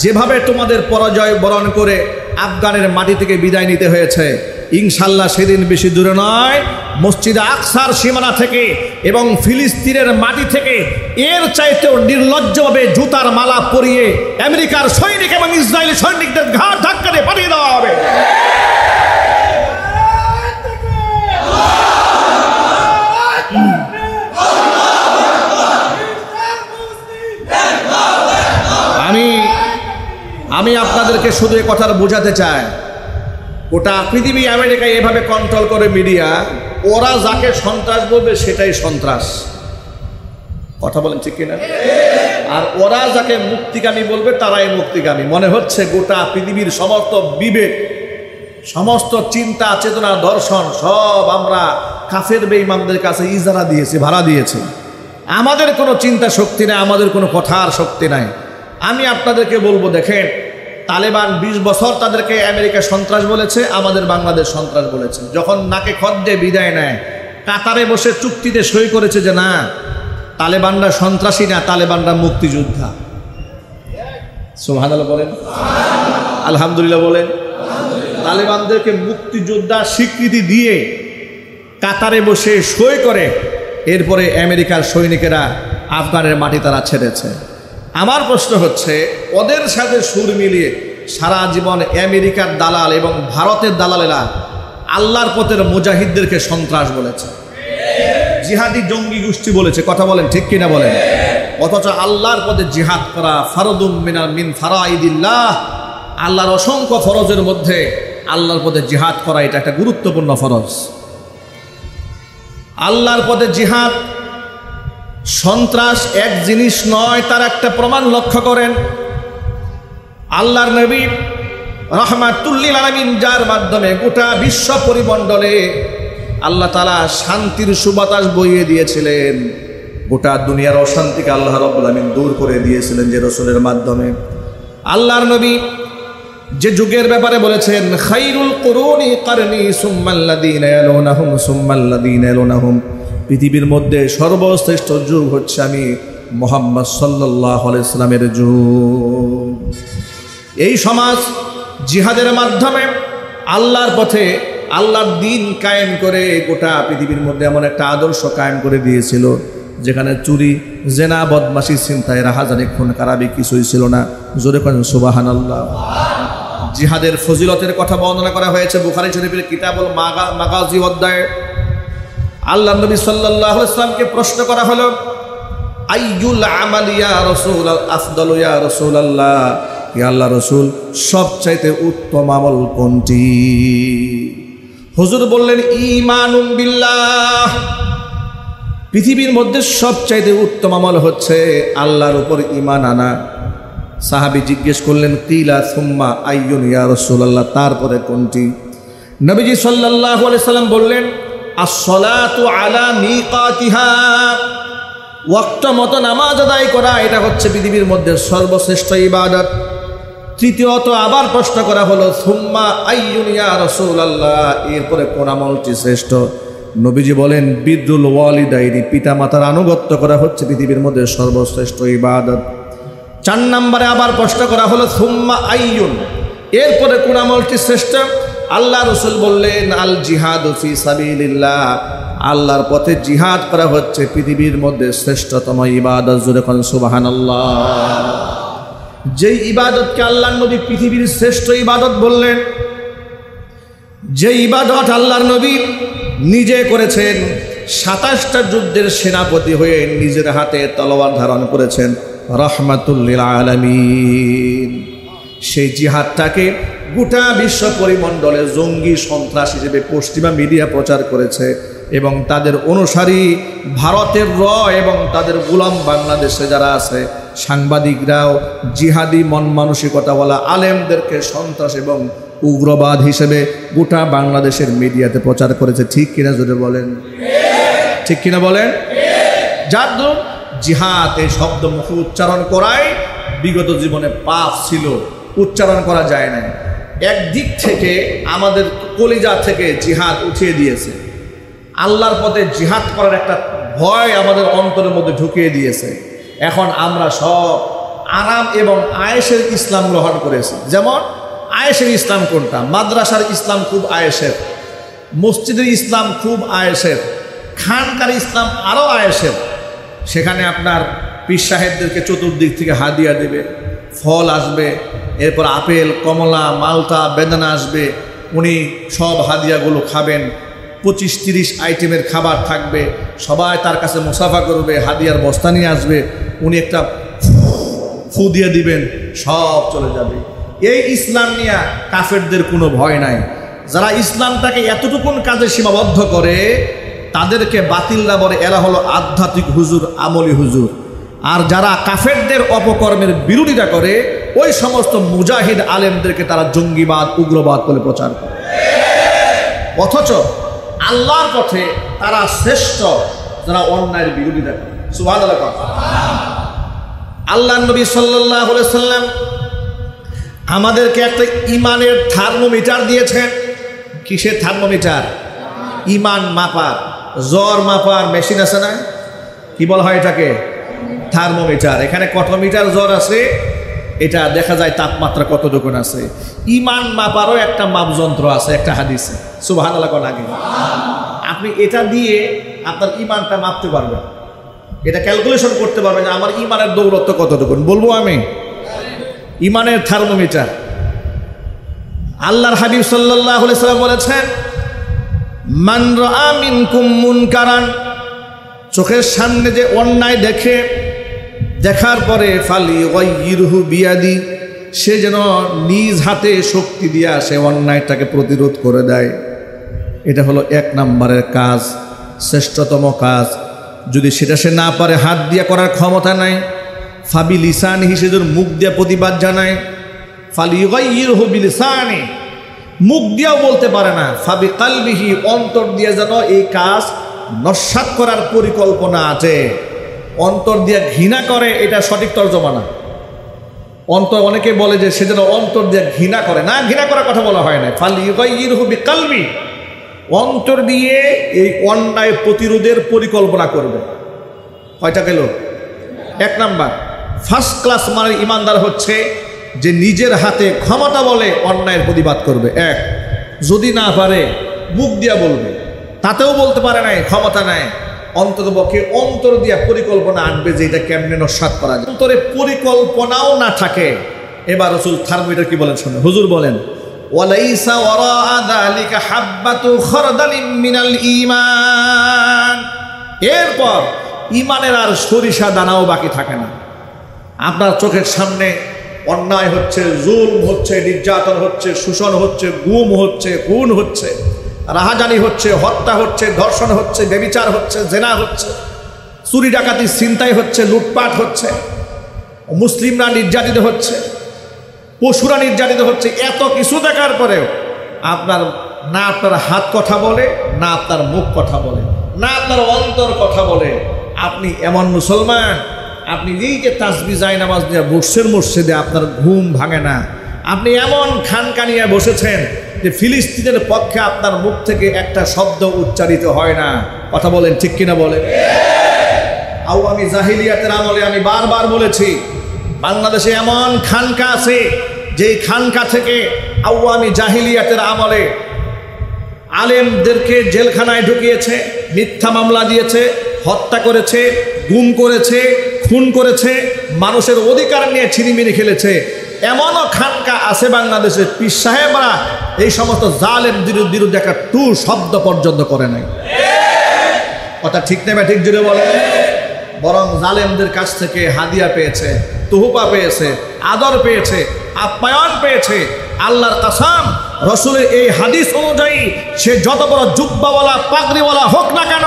যেভাবে তোমাদের পরাজয় বরণ করে আফগানের মাটি থেকে বিদায় নিতে হয়েছে, ইনশাল্লাহ সেদিন বেশি দূরে নয়, মসজিদে আকসার সীমানা থেকে এবং ফিলিস্তিনের মাটি থেকে এর চাইতেও নির্লজ্জভাবে জুতার মালা পরিয়ে আমেরিকার সৈনিক এবং ইসরায়েলি সৈনিকদের ঘাড় ধাক্কা দিয়ে পাঠিয়ে দেওয়া হবে। আমি আপনাদেরকে শুধু এই কথা বোঝাতে চাই, গোটা পৃথিবী আমেরিকায় এভাবে কন্ট্রোল করে মিডিয়া, ওরা যাকে সন্ত্রাস বলবে সেটাই সন্ত্রাস। কথা বলেন ঠিক কিনা? আর ওরা যাকে মুক্তিগামী বলবে তারাই মুক্তিগামী। মনে হচ্ছে গোটা পৃথিবীর সমস্ত বিবেক, সমস্ত চিন্তা চেতনা দর্শন সব আমরা কাফের বেঈমানদের কাছে ইজারা দিয়েছি, ভাড়া দিয়েছি। আমাদের কোনো চিন্তা শক্তি নাই, আমাদের কোনো কথার শক্তি নাই। আমি আপনাদেরকে বলবো, দেখেন, তালেবান 20 বছর তাদেরকে আমেরিকা সন্ত্রাস বলেছে, আমাদের বাংলাদেশ সন্ত্রাস বলেছে। যখন নাকে খড় দিয়ে বিদায় নেয়, কাতারে বসে চুক্তিতে সই করেছে যে না, তালেবানরা সন্ত্রাসী না, তালেবানরা মুক্তিযোদ্ধা। সুবহানাল্লাহ বলেন, আলহামদুলিল্লাহ বলেন। তালেবানদেরকে মুক্তিযোদ্ধা স্বীকৃতি দিয়ে কাতারে বসে সই করে এরপরে আমেরিকার সৈনিকেরা আফগানের মাটি তারা ছেড়েছে। আমার প্রশ্ন হচ্ছে, ওদের সাথে সুর মিলিয়ে সারা জীবন আমেরিকার দালাল এবং ভারতের দালালেরা আল্লাহর পথের মুজাহিদদেরকে সন্ত্রাস বলেছে, জিহাদি জঙ্গি গোষ্ঠী বলেছে। কথা বলেন ঠিক কিনা বলেন? অথচ আল্লাহর পথে জিহাদ করা ফারদুম মিন ফারাইদিল্লাহ, আল্লাহর অসংখ্য ফরজের মধ্যে আল্লাহর পথে জিহাদ করা এটা একটা গুরুত্বপূর্ণ ফরজ। আল্লাহর পথে জিহাদ, সন্ত্রাস এক জিনিস নয়, তার একটা প্রমাণ লক্ষ্য করেন। আল্লাহর নবী রাহমাতুল লিল আলামিন, যার মাধ্যমে গোটা বিশ্ব পরিমণ্ডলে আল্লাহ তাআলা শান্তির সুবাতাস বইয়ে দিয়েছিলেন, গোটা দুনিয়ার অশান্তিকে আল্লাহ রাব্বুল আলামিন দূর করে দিয়েছিলেন যে রাসূলের মাধ্যমে। আল্লাহর নবী যে যুগের ব্যাপারে বলেছেন, খায়রুল কুরুনি কারনি সুম্মাল্লাযীনা ইয়ালুনাহুম সুম্মাল্লাযীনা ইয়ালুনাহুম, পৃথিবীর মধ্যে সর্বশ্রেষ্ঠ যুগ হচ্ছে আমি মুহাম্মদ সাল্লাল্লাহু আলাইহি সাল্লামের যুগ। এই সমাজ জিহাদের মাধ্যমে আল্লাহর পথে আল্লাহর দ্বীন কায়েম করে গোটা পৃথিবীর মধ্যে এমন একটা আদর্শ কায়েম করে দিয়েছিল যেখানে চুরি, জেনা, বদমাশি, ছিনতাই, রাহাজানি, খুন, খারাপি কিছুই ছিল না। জোরে করেন সুবহানাল্লাহ। জিহাদের ফজিলতের কথা বর্ণনা করা হয়েছে বুখারী শরীফের কিতাবুল মাগাজি অধ্যায়ে। আল্লাহ নবী সাল্লাল্লাহু আলাইহি ওয়াসাল্লামকে প্রশ্ন করা হলো, আইয়ুল আমালি ইয়া রাসূল আফদালু ইয়া রাসূলুল্লাহ, ইয়া আল্লাহ রাসূল সবচাইতে উত্তম আমল কোনটি? হুজুর বললেন, ঈমানুম বিল্লাহ, পৃথিবীর মধ্যে সবচাইতে উত্তম আমল হচ্ছে আল্লাহর উপর ঈমান আনা। সাহাবী জিজ্ঞেস করলেন, কিলা সুম্মা আইয়ুন ইয়া রাসূলুল্লাহ, তারপরে কোনটি? নবীজি সাল্লাল্লাহু আলাইহি সাল্লাম বললেন, আসসালাতু আলা মিকাতিহা, ওয়াক্ত মতো নামাজ আদায় করা, এটা হচ্ছে পৃথিবীর মধ্যে সর্বশ্রেষ্ঠ ইবাদত। তৃতীয়ত আবার প্রশ্ন করা হলো, সুম্মা আইয়ুন ইয়া রাসূলুল্লাহ, এরপরে কোন আমলটি শ্রেষ্ঠ? নবীজি বলেন, বিররুল ওয়ালিদাইনি, পিতা মাতার আনুগত্য করা হচ্ছে পৃথিবীর মধ্যে সর্বশ্রেষ্ঠ ইবাদত। 4 নম্বরে আবার প্রশ্ন করা হলো, সুম্মা আইয়ুন, এরপরে কোন আমলটি শ্রেষ্ঠ? আল্লাহ রাসূল বললেন, আল জিহাদু ফি সাবিলিল্লাহ, আল্লাহর পথে জিহাদ করা হচ্ছে পৃথিবীর মধ্যে শ্রেষ্ঠতম ইবাদত। জোরে কোন সুবহানাল্লাহ। যেই ইবাদতকে আল্লাহর নবী পৃথিবীর শ্রেষ্ঠ ইবাদত বললেন, যে ইবাদত আল্লাহর নবী নিজে করেছেন, 27টা যুদ্ধের সেনাপতি হয়ে নিজের হাতে তলোয়ার ধারণ করেছেন, রাহমাতুল লিল আলামিন, সেই জিহাদটাকে গোটা বিশ্ব পরিমণ্ডলে জঙ্গি সন্ত্রাস হিসেবে পশ্চিমা মিডিয়া প্রচার করেছে এবং তাদের অনুসারী ভারতের এবং তাদের গোলাম বাংলাদেশে যারা আছে সাংবাদিকরাও জিহাদি মন মানসিকতাওয়ালা আলেমদেরকে সন্ত্রাস এবং উগ্রবাদ হিসেবে গোটা বাংলাদেশের মিডিয়াতে প্রচার করেছে। ঠিক কিনা জোরে বলেন, ঠিক কিনা বলেন? যার দরুন জিহাদ এই শব্দ মুখে উচ্চারণ করাই বিগত জীবনে পাপ ছিল, উচ্চারণ করা যায় না। একদিক থেকে আমাদের কলিজা থেকে জিহাদ উঠিয়ে দিয়েছে, আল্লাহর পথে জিহাদ করার একটা ভয় আমাদের অন্তরের মধ্যে ঢুকিয়ে দিয়েছে। এখন আমরা সব আরাম এবং আয়েশের ইসলাম গ্রহণ করেছি। যেমন আয়েশের ইসলাম কোনটা? মাদ্রাসার ইসলাম খুব আয়েশের, মসজিদের ইসলাম খুব আয়েশের, খানকার ইসলাম আরও আয়েশের। সেখানে আপনার পীর সাহেবদেরকে চতুর্দিক থেকে হাদিয়া দেবে, ফল আসবে, এরপর আপেল, কমলা, মালটা, বেদানা আসবে, উনি সব হাদিয়াগুলো খাবেন। 25-30 আইটেমের খাবার থাকবে, সবাই তার কাছে মুসাফা করবে, হাদিয়ার বস্তা নিয়ে আসবে, উনি একটা ফু দিয়ে দিবেন, সব চলে যাবে। এই ইসলাম নিয়ে কাফেরদের কোনো ভয় নাই। যারা ইসলামটাকে এতটুকুন কাজে সীমাবদ্ধ করে তাদেরকে বাতিলরা বলে এরা হলো আধ্যাত্মিক হুজুর, আমলি হুজুর। আর যারা কাফেরদের অপকর্মের বিরোধিতা করে ওই সমস্ত মুজাহিদ আলেমদেরকে তারা জঙ্গিবাদ, উগ্রবাদ বলে প্রচার করে। অথচ আল্লাহর পথে তারা শ্রেষ্ঠ যারা অন্যায়ের বিরোধিতা করে। সুবহানাল্লাহ। আল্লাহর নবী সাল্লাল্লাহু আলাইহি সাল্লাম আমাদেরকে একটা ইমানের থার্মোমিটার দিয়েছেন। কিসের থার্মোমিটার? ইমান মাপার, জ্বর মাপার মেশিন আছে না, কি বলা হয় এটাকে? থার্মোমিটার। এখানে কত মিটার জ্বর আছে এটা দেখা যায়, তাপমাত্রা কতটুকু আছে। ইমান মাপারও একটা মাপযন্ত্র আছে, একটা হাদিসে। সুবহানাল্লাহ। আগে আপনি এটা দিয়ে আপনার ইমানটা মাপতে পারবেন, এটা ক্যালকুলেশন করতে পারবেন যে আমার ইমানের দৌলত্ব কতটুকু। বলবো আমি, ইমানের থার্মোমিটার। আল্লাহর হাবিব সাল্লাল্লাহু আলাইহি সাল্লাম বলেছেন, মান রাআ মিনকুম মুনকারান, চোখের সামনে যে অন্যায় দেখে, দেখার পরে ফালিগাইয়িরহু বিয়াদি, সে যেন নিজ হাতে শক্তি দিয়া সে অন্যায়টাকে প্রতিরোধ করে দেয়। এটা হলো 1 নম্বরের কাজ, শ্রেষ্ঠতম কাজ। যদি সেটা সে না পারে, হাত দিয়া করার ক্ষমতা নাই, ফাবি লিসানিহি, সে যেন মুখ দিয়া প্রতিবাদ জানায়। ফালিগাইয়িরহু বিলিসানি, মুখ দিয়াও বলতে পারে না, ফাবি কালবিহি, অন্তর দিয়ে যেন এই কাজ নস্যাৎ করার পরিকল্পনা আছে। অন্তর দিয়ে ঘৃণা করে, এটা সঠিক তর্জমা না। অন্তর, অনেকে বলে যে সে যেন অন্তর দিয়ে ঘৃণা করে, না, ঘৃণা করার কথা বলা হয় না। ফালিগাইয়িরহু বিকালবি, অন্তর দিয়ে এই অন্যায় প্রতিরোধের পরিকল্পনা করবে। কয়টা গেল? 1 নাম্বার। ফার্স্ট ক্লাস মানে ইমানদার হচ্ছে যে নিজের হাতে ক্ষমতা বলে অন্যায়ের প্রতিবাদ করবে। 1, যদি না পারে মুখ দিয়া বলবে, তাতেও বলতে পারে নাই, ক্ষমতা নাই, অন্ততপক্ষে অন্তর দিয়া পরিকল্পনা আনবে যে এটা কেমনে নস্যাৎ করা যায়। অন্তরে পরিকল্পনাও না থাকে, এবার রাসূল থার্মোমিটার কি বলেন শুনে। হুজুর বলেন, ওয়ালাইসা ওয়ারাআ যালিকা হাব্বাতু খারদালিন মিনাল ঈমান, এরপর ঈমানের আর সরিষা দানাও বাকি থাকে না। আপনার চোখের সামনে অন্যায় হচ্ছে, জুলম হচ্ছে, নির্যাতন হচ্ছে, শোষণ হচ্ছে, গুম হচ্ছে, খুন হচ্ছে, রাহাজানি হচ্ছে, হত্যা হচ্ছে, ধর্ষণ হচ্ছে, ব্যভিচার হচ্ছে, জেনা হচ্ছে, চুরি ডাকাতি ছিনতাই হচ্ছে, লুটপাট হচ্ছে, মুসলিমরা নির্যাতিত হচ্ছে, পশুরা নির্যাতিত হচ্ছে। এত কিছু দেখার পরেও আপনার না আপনার হাত কথা বলে, না আপনার মুখ কথা বলে, না আপনার অন্তর কথা বলে, আপনি এমন মুসলমান, আপনি এই যে তাসবিহ যায় নামাজ নিয়ে বসছেন মসজিদে, আপনার ঘুম ভাঙে না। আপনি এমন খানকা নিয়ে বসেছেন যে ফিলিস্তিনের পক্ষে আপনার মুখ থেকে একটা শব্দ উচ্চারিত হয় না। কথা বলেন, ঠিক কিনা বলেন? আওয়ামী জাহিলিয়াতের আমলে আমি বারবার বলেছি, বাংলাদেশে এমন খানকা আছে যেই খানকা থেকে আওয়ামী জাহিলিয়াতের আমলে আলেমদেরকে জেলখানায় ঢুকিয়েছে, মিথ্যা মামলা দিয়েছে, হত্যা করেছে, গুম করেছে, খুন করেছে, মানুষের অধিকার নিয়ে ছিনিমিনি খেলেছে। এমনও খানকা আছে বাংলাদেশে, পীর সাহেবরা এই সমস্ত জালেম বিরুদ্ধে একটা টু শব্দ পর্যন্ত করে নাই। কথা ঠিক নেবে, ঠিক জুড়ে বলে, বরং জালেমদের কাছ থেকে হাদিয়া পেয়েছে, তুহুপা পেয়েছে, আদর পেয়েছে, আপ্যায়ন পেয়েছে। আল্লাহর কসম, রসুলের এই হাদিস অনুযায়ী সে যত বড় জুব্বাওয়ালা পাগড়িওয়ালা হোক না কেন,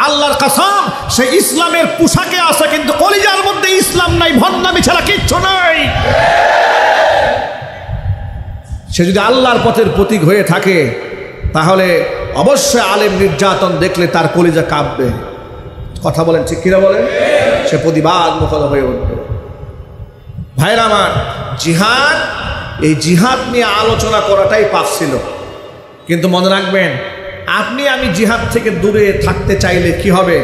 আল্লাহর কসম সে ইসলামের পোশাকে আছে, কিন্তু কলিজার মধ্যে ইসলাম নাই, ভণ্ডামি ছাড়া কিচ্ছু নাই। সে যদি আল্লাহর পথের প্রতীক হয়ে থাকে তাহলে অবশ্যই আলেম নির্যাতন দেখলে তার কলিজা কাঁপবে। কথা বলেন, ঠিক কিনা বলেন? সে প্রতিবাদ মুখর হয়ে উঠবে। ভাইরা আমার, জিহাদ, এই জিহাদ নিয়ে আলোচনা করাটাই পাপ ছিল। কিন্তু মনে রাখবেন, আপনি আমি জিহাদ থেকে দূরে থাকতে চাইলে কি হবে?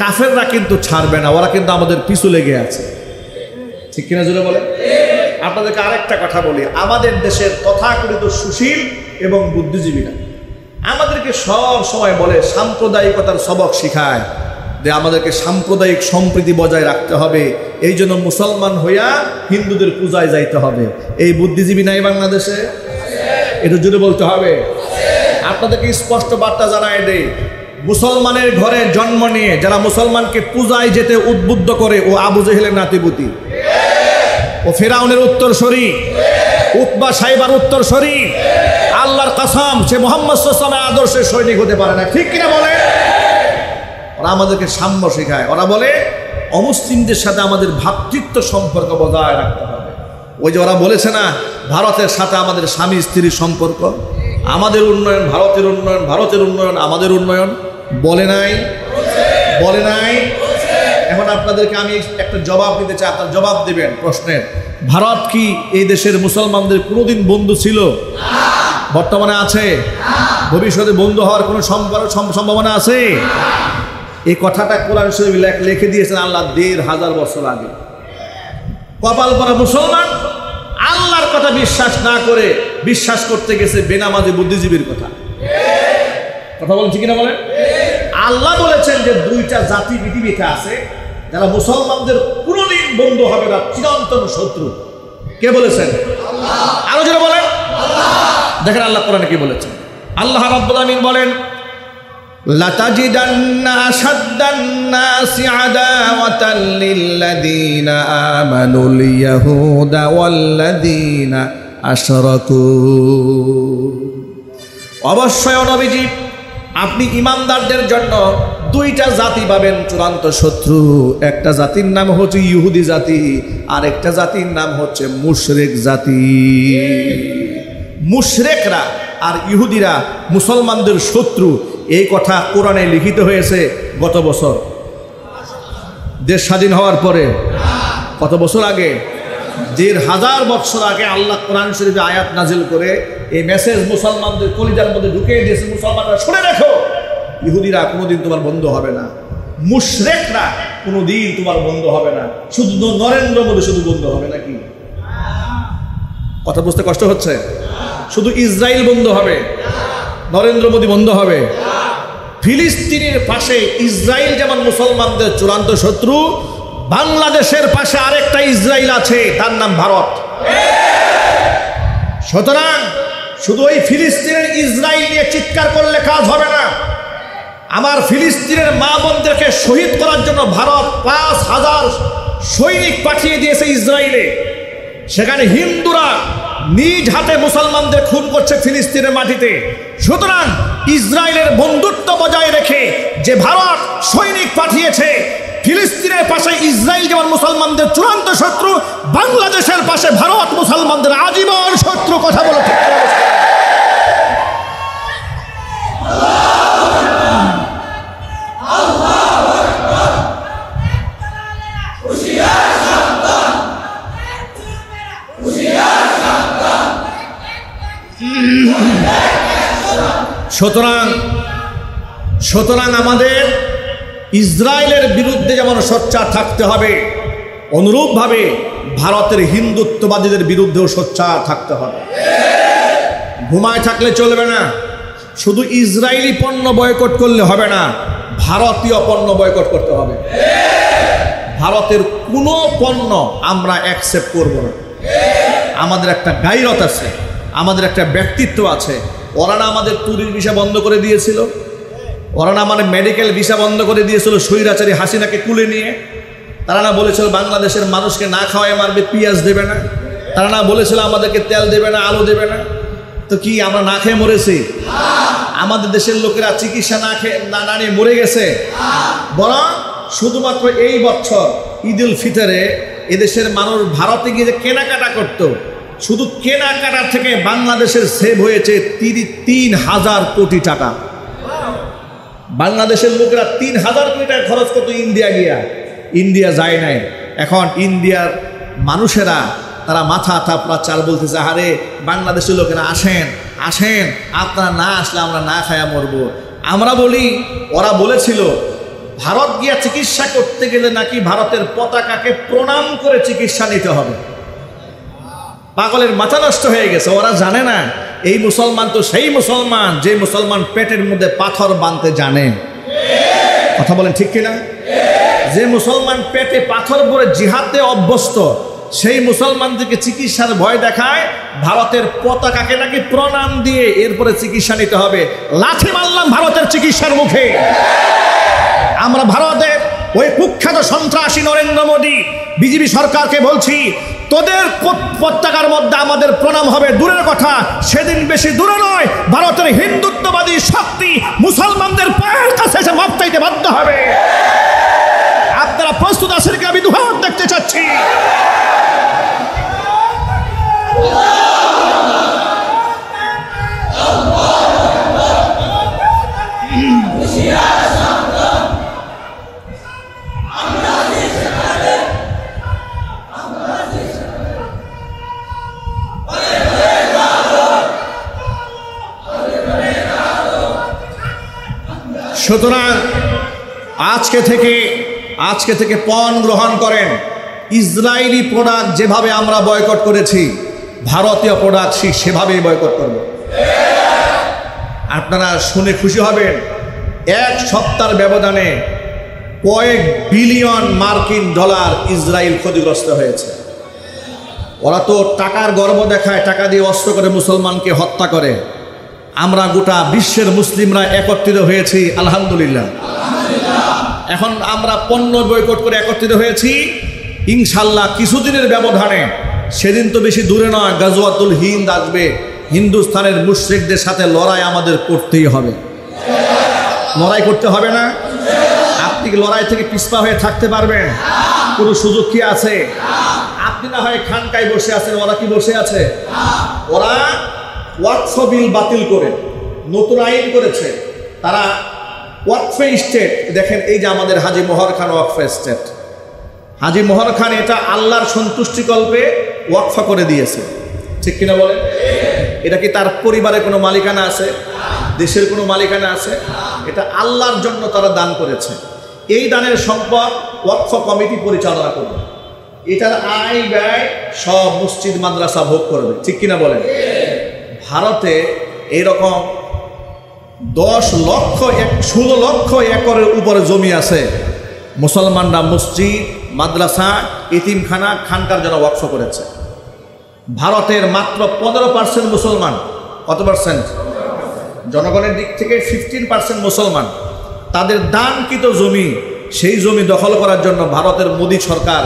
কাফেররা কিন্তু ছাড়বে না, ওরা কিন্তু আমাদের পিছু লেগে আছে। ঠিক কিনা জুড়ে বলে? আপনাদেরকে আরেকটা কথা বলি, আমাদের দেশের তথাকথিত সুশীল এবং বুদ্ধিজীবীরা আমাদেরকে সব সময় বলে, সাম্প্রদায়িকতার সবক শিখায় যে আমাদেরকে সাম্প্রদায়িক সম্প্রীতি বজায় রাখতে হবে, এই জন্য মুসলমান হইয়া হিন্দুদের পূজায় যাইতে হবে। এই বুদ্ধিজীবী নাই বাংলাদেশে? এটা জুড়ে বলতে হবে। আপনাদেরকে স্পষ্ট বার্তা জানায় দেই, মুসলমানের ঘরে জন্ম নিয়ে যারা মুসলমানকে পূজায় যেতে উদ্বুদ্ধ করে, ও আবু জেহেলের নাতিপুতি, ও ফেরাউনের উত্তরসূরি, উতবা সাইবার উত্তরসূরি। আল্লাহর কসম, সে মুহাম্মদ সাল্লাল্লাহু আলাইহি ওয়াসাল্লামের আদর্শের সৈনিক হতে পারে না। ঠিক কিনা বলে? ওরা আমাদেরকে সাম্য শেখায়। ওরা বলে অমুসলিমদের সাথে আমাদের ভ্রাতৃত্ব সম্পর্ক বজায় রাখতে হবে। ওই যে ওরা বলেছে না, ভারতের সাথে আমাদের স্বামী স্ত্রীর সম্পর্ক, আমাদের উন্নয়ন ভারতের উন্নয়ন, ভারতের উন্নয়ন আমাদের উন্নয়ন, বলে নাই? বলে নাই? এখন আপনাদেরকে আমি একটা জবাব দিতে চাই, আপনার জবাব দিবেন প্রশ্নের। ভারত কি এই দেশের মুসলমানদের কোনোদিন বন্ধু ছিল? বর্তমানে আছে? ভবিষ্যতে বন্ধু হওয়ার কোনো সম্ভাবনা আছে? এই কথাটা কোরআন শরীফে লিখে দিয়েছেন আল্লাহ ১৫০০ বছর আগে। কপাল পরা মুসলমান আল্লাহর কথা বিশ্বাস না করে বিশ্বাস করতে গেছে বেনামাজি বুদ্ধিজীবীর কথা। কথা বলছি কিনা বলেন? আল্লাহ বলেছেন যে দুইটা জাতি পৃথিবীতে আছে যারা মুসলমানদের কোনোদিন বন্ধু হবে না, চিরন্তন শত্রু। কে বলেছেন? আরো যারা বলেন, দেখেন আল্লাহ কোরআনে কি বলেছেন। আল্লাহ রাব্বুল আমিন বলেন, লাতাজিদান্না আশাদ্দান নাসি আদাওয়াতান লিল্লাযীনা আমানুল ইয়াহুদা ওয়াল্লাযীনা আশরাকু। অবশ্যই নবীজি, আপনি ইমানদারদের জন্য দুইটা জাতি পাবেন চূড়ান্ত শত্রু। একটা জাতির নাম হচ্ছে ইহুদি জাতি, আর একটা জাতির নাম হচ্ছে মুশরিক জাতি। মুশরিকরা আর ইহুদিরা মুসলমানদের শত্রু, এই কথা কোরআনে লিখিত হয়েছে গত বছর দেশ স্বাধীন হওয়ার পরে। কত বছর আগে? ১৫০০ বছর আগে আল্লাহ কোরআন শরীফে আয়াত নাজিল করে এই মেসেজ মুসলমানদের কলিজার মধ্যে ঢুকিয়ে দিয়েছে, মুসলমানরা শুনে রাখো, ইহুদিরা কোনোদিন তোমার বন্ধু হবে না, মুশরিকরা কোনোদিন তোমার বন্ধু হবে না। শুধু নরেন্দ্র মোদী শুধু বন্ধু হবে নাকি? কথা বুঝতে কষ্ট হচ্ছে? শুধু ইসরায়েল বন্ধু হবে, নরেন্দ্র মোদী বন্ধু হবে? ফিলিস্তিনের পাশে ইসরায়েল যেমন মুসলমানদের চূড়ান্ত শত্রু, বাংলাদেশের পাশে আরেকটা ইসরায়েল আছে, তার নাম ভারত। সুতরাং শুধু ওই ফিলিস্তিনের ইসরায়েল নিয়ে চিৎকার করলে কাজ হবে না। আমার ফিলিস্তিনের মা বোনদেরকে শহীদ করার জন্য ভারত ৫,০০০ সৈনিক পাঠিয়ে দিয়েছে ইসরায়েলে। সেখানে হিন্দুরা নিজ হাতে মুসলমানদের খুন করছে ফিলিস্তিনের মাটিতে। সুতরাং ইসরায়েলের বন্ধুত্ব বজায় রেখে যে ভারত সৈনিক পাঠিয়েছে, ফিলিস্তিনের পাশে ইসরায়েল যেমন মুসলমানদের চূড়ান্ত শত্রু, বাংলাদেশের পাশে ভারত মুসলমানদের আজীবন শত্রু। কথা বলে ঠিক? সুতরাং আমাদের ইসরায়েলের বিরুদ্ধে যেমন সোচ্চার থাকতে হবে, অনুরূপভাবে ভারতের হিন্দুত্ববাদীদের বিরুদ্ধেও সোচ্চার থাকতে হবে। ঘুমায় থাকলে চলবে না। শুধু ইসরায়েলি পণ্য বয়কট করলে হবে না, ভারতীয় পণ্য বয়কট করতে হবে। ভারতের কোনো পণ্য আমরা অ্যাকসেপ্ট করব না। আমাদের একটা গায়রত আছে, আমাদের একটা ব্যক্তিত্ব আছে। ওরা না আমাদের ট্যুরিস্ট ভিসা বন্ধ করে দিয়েছিল, ওরা না আমাদের মেডিকেল ভিসা বন্ধ করে দিয়েছিল স্বৈরাচারী হাসিনাকে কুলে নিয়ে। তারা না বলেছিল বাংলাদেশের মানুষকে না খাওয়ায় মারবে, পেঁয়াজ দেবে না। তারা না বলেছিল আমাদেরকে তেল দেবে না, আলু দেবে না। তো কি আমরা না খেয়ে মরেছি? আমাদের দেশের লোকেরা চিকিৎসা না খেয়ে না নিয়ে মরে গেছে। বরং শুধুমাত্র এই বছর ঈদ উল ফিতরে এদেশের মানুষ ভারতে গিয়ে যে কেনাকাটা করতো, শুধু কেনাকাটার থেকে বাংলাদেশের সেভ হয়েছে 3,000 কোটি টাকা। বাংলাদেশের লোকেরা 3,000 কোটি টাকা খরচ করতো ইন্ডিয়া গিয়া, ইন্ডিয়া যায় নাই। এখন ইন্ডিয়ার মানুষেরা তারা মাথা থাপড়া চাল বলতেছে, আরে বাংলাদেশের লোকেরা আসেন আসেন, আপনারা না আসলে আমরা না খায়া মরবো। আমরা বলি, ওরা বলেছিল ভারত গিয়া চিকিৎসা করতে গেলে নাকি ভারতের পতাকাকে প্রণাম করে চিকিৎসা নিতে হবে। পাগলের মাথা নষ্ট হয়ে গেছে। ওরা জানে না এই মুসলমান তো সেই মুসলমান যে মুসলমান পেটের মধ্যে পাথর বাঁধতে জানে। কথা বলেন ঠিক কিনা? যে মুসলমান পেটে পাথর ভরে জিহাদে অভ্যস্ত, সেই মুসলমানদেরকে চিকিৎসার ভয় দেখায় ভারতের পতাকাকে নাকি প্রণাম দিয়ে এরপরে চিকিৎসা নিতে হবে। লাথি মারলাম ভারতের চিকিৎসার মুখে। আমরা ভারতের ওই কুখ্যাত সন্ত্রাসী নরেন্দ্র মোদী বিজেপি সরকারকে বলছি, তোদের পতাকার মধ্যে আমাদের প্রণাম হবে দূরের কথা, সেদিন বেশি দূরে নয় ভারতের হিন্দুত্ববাদী শক্তি মুসলমানদের পায়ের কাছে এসে মাপ চাইতে বাধ্য হবে। আপনারা প্রস্তুত আছেন কি? আমি দুহাত দেখতে চাচ্ছি। সুতরাং আজকে থেকে পণ গ্রহণ করেন। ইসরায়েলি প্রোডাক্ট যেভাবে আমরা বয়কট করেছি, ভারতীয় প্রোডাক্ট সেভাবেই বয়কট করব। আপনারা শুনে খুশি হবেন, এক সপ্তাহের ব্যবধানে কয়েক বিলিয়ন মার্কিন ডলার ইসরায়েল ক্ষতিগ্রস্ত হয়েছে। ওরা তো টাকার গর্ব দেখায়, টাকা দিয়ে অস্ত্র করে মুসলমানকে হত্যা করে। আমরা গোটা বিশ্বের মুসলিমরা একত্রিত হয়েছি, আলহামদুলিল্লাহ। এখন আমরা পণ্য বয়কট করে একত্রিত হয়েছি। ইনশাল্লাহ কিছুদিনের ব্যবধানে, সেদিন তো বেশি দূরে নয়, গাজওয়াতুল হিন্দ আসবে। হিন্দুস্তানের মুশরিকদের সাথে লড়াই আমাদের করতেই হবে। লড়াই করতে হবে না? আপনি কি লড়াই থেকে পিছপা হয়ে থাকতে পারবেন? কোনো সুযোগ কি আছে? আপনি না হয় খানকায় বসে আছেন, ওরা কি বসে আছে? ওরা ওয়াকফ বিল বাতিল করে নতুন আইন করেছে। তারা ওয়াকফে স্টেট, দেখেন এই যে আমাদের হাজী মোহর খান ওয়াকফে স্টেট, হাজী মোহর খান এটা আল্লাহর সন্তুষ্টিকল্পে ওয়াকফ করে দিয়েছে, ঠিক কিনা বলেন? এটা কি তার পরিবারে কোনো মালিকানা আছে? দেশের কোনো মালিকানা আছে? এটা আল্লাহর জন্য তারা দান করেছে। এই দানের সম্পদ ওয়াকফ কমিটি পরিচালনা করবে। এটার আয় ব্যয় সব মসজিদ মাদ্রাসা ভোগ করবে, ঠিক কিনা বলেন? ভারতে এইরকম 16 লক্ষ একরের উপরে জমি আছে। মুসলমানরা মসজিদ, মাদ্রাসা, এতিমখানা, খানকার জন্য ওয়াকফ করেছে। ভারতের মাত্র 15% মুসলমান। কত পার্সেন্ট? জনগণের দিক থেকে 15% মুসলমান। তাদের দানকৃত জমি, সেই জমি দখল করার জন্য ভারতের মোদী সরকার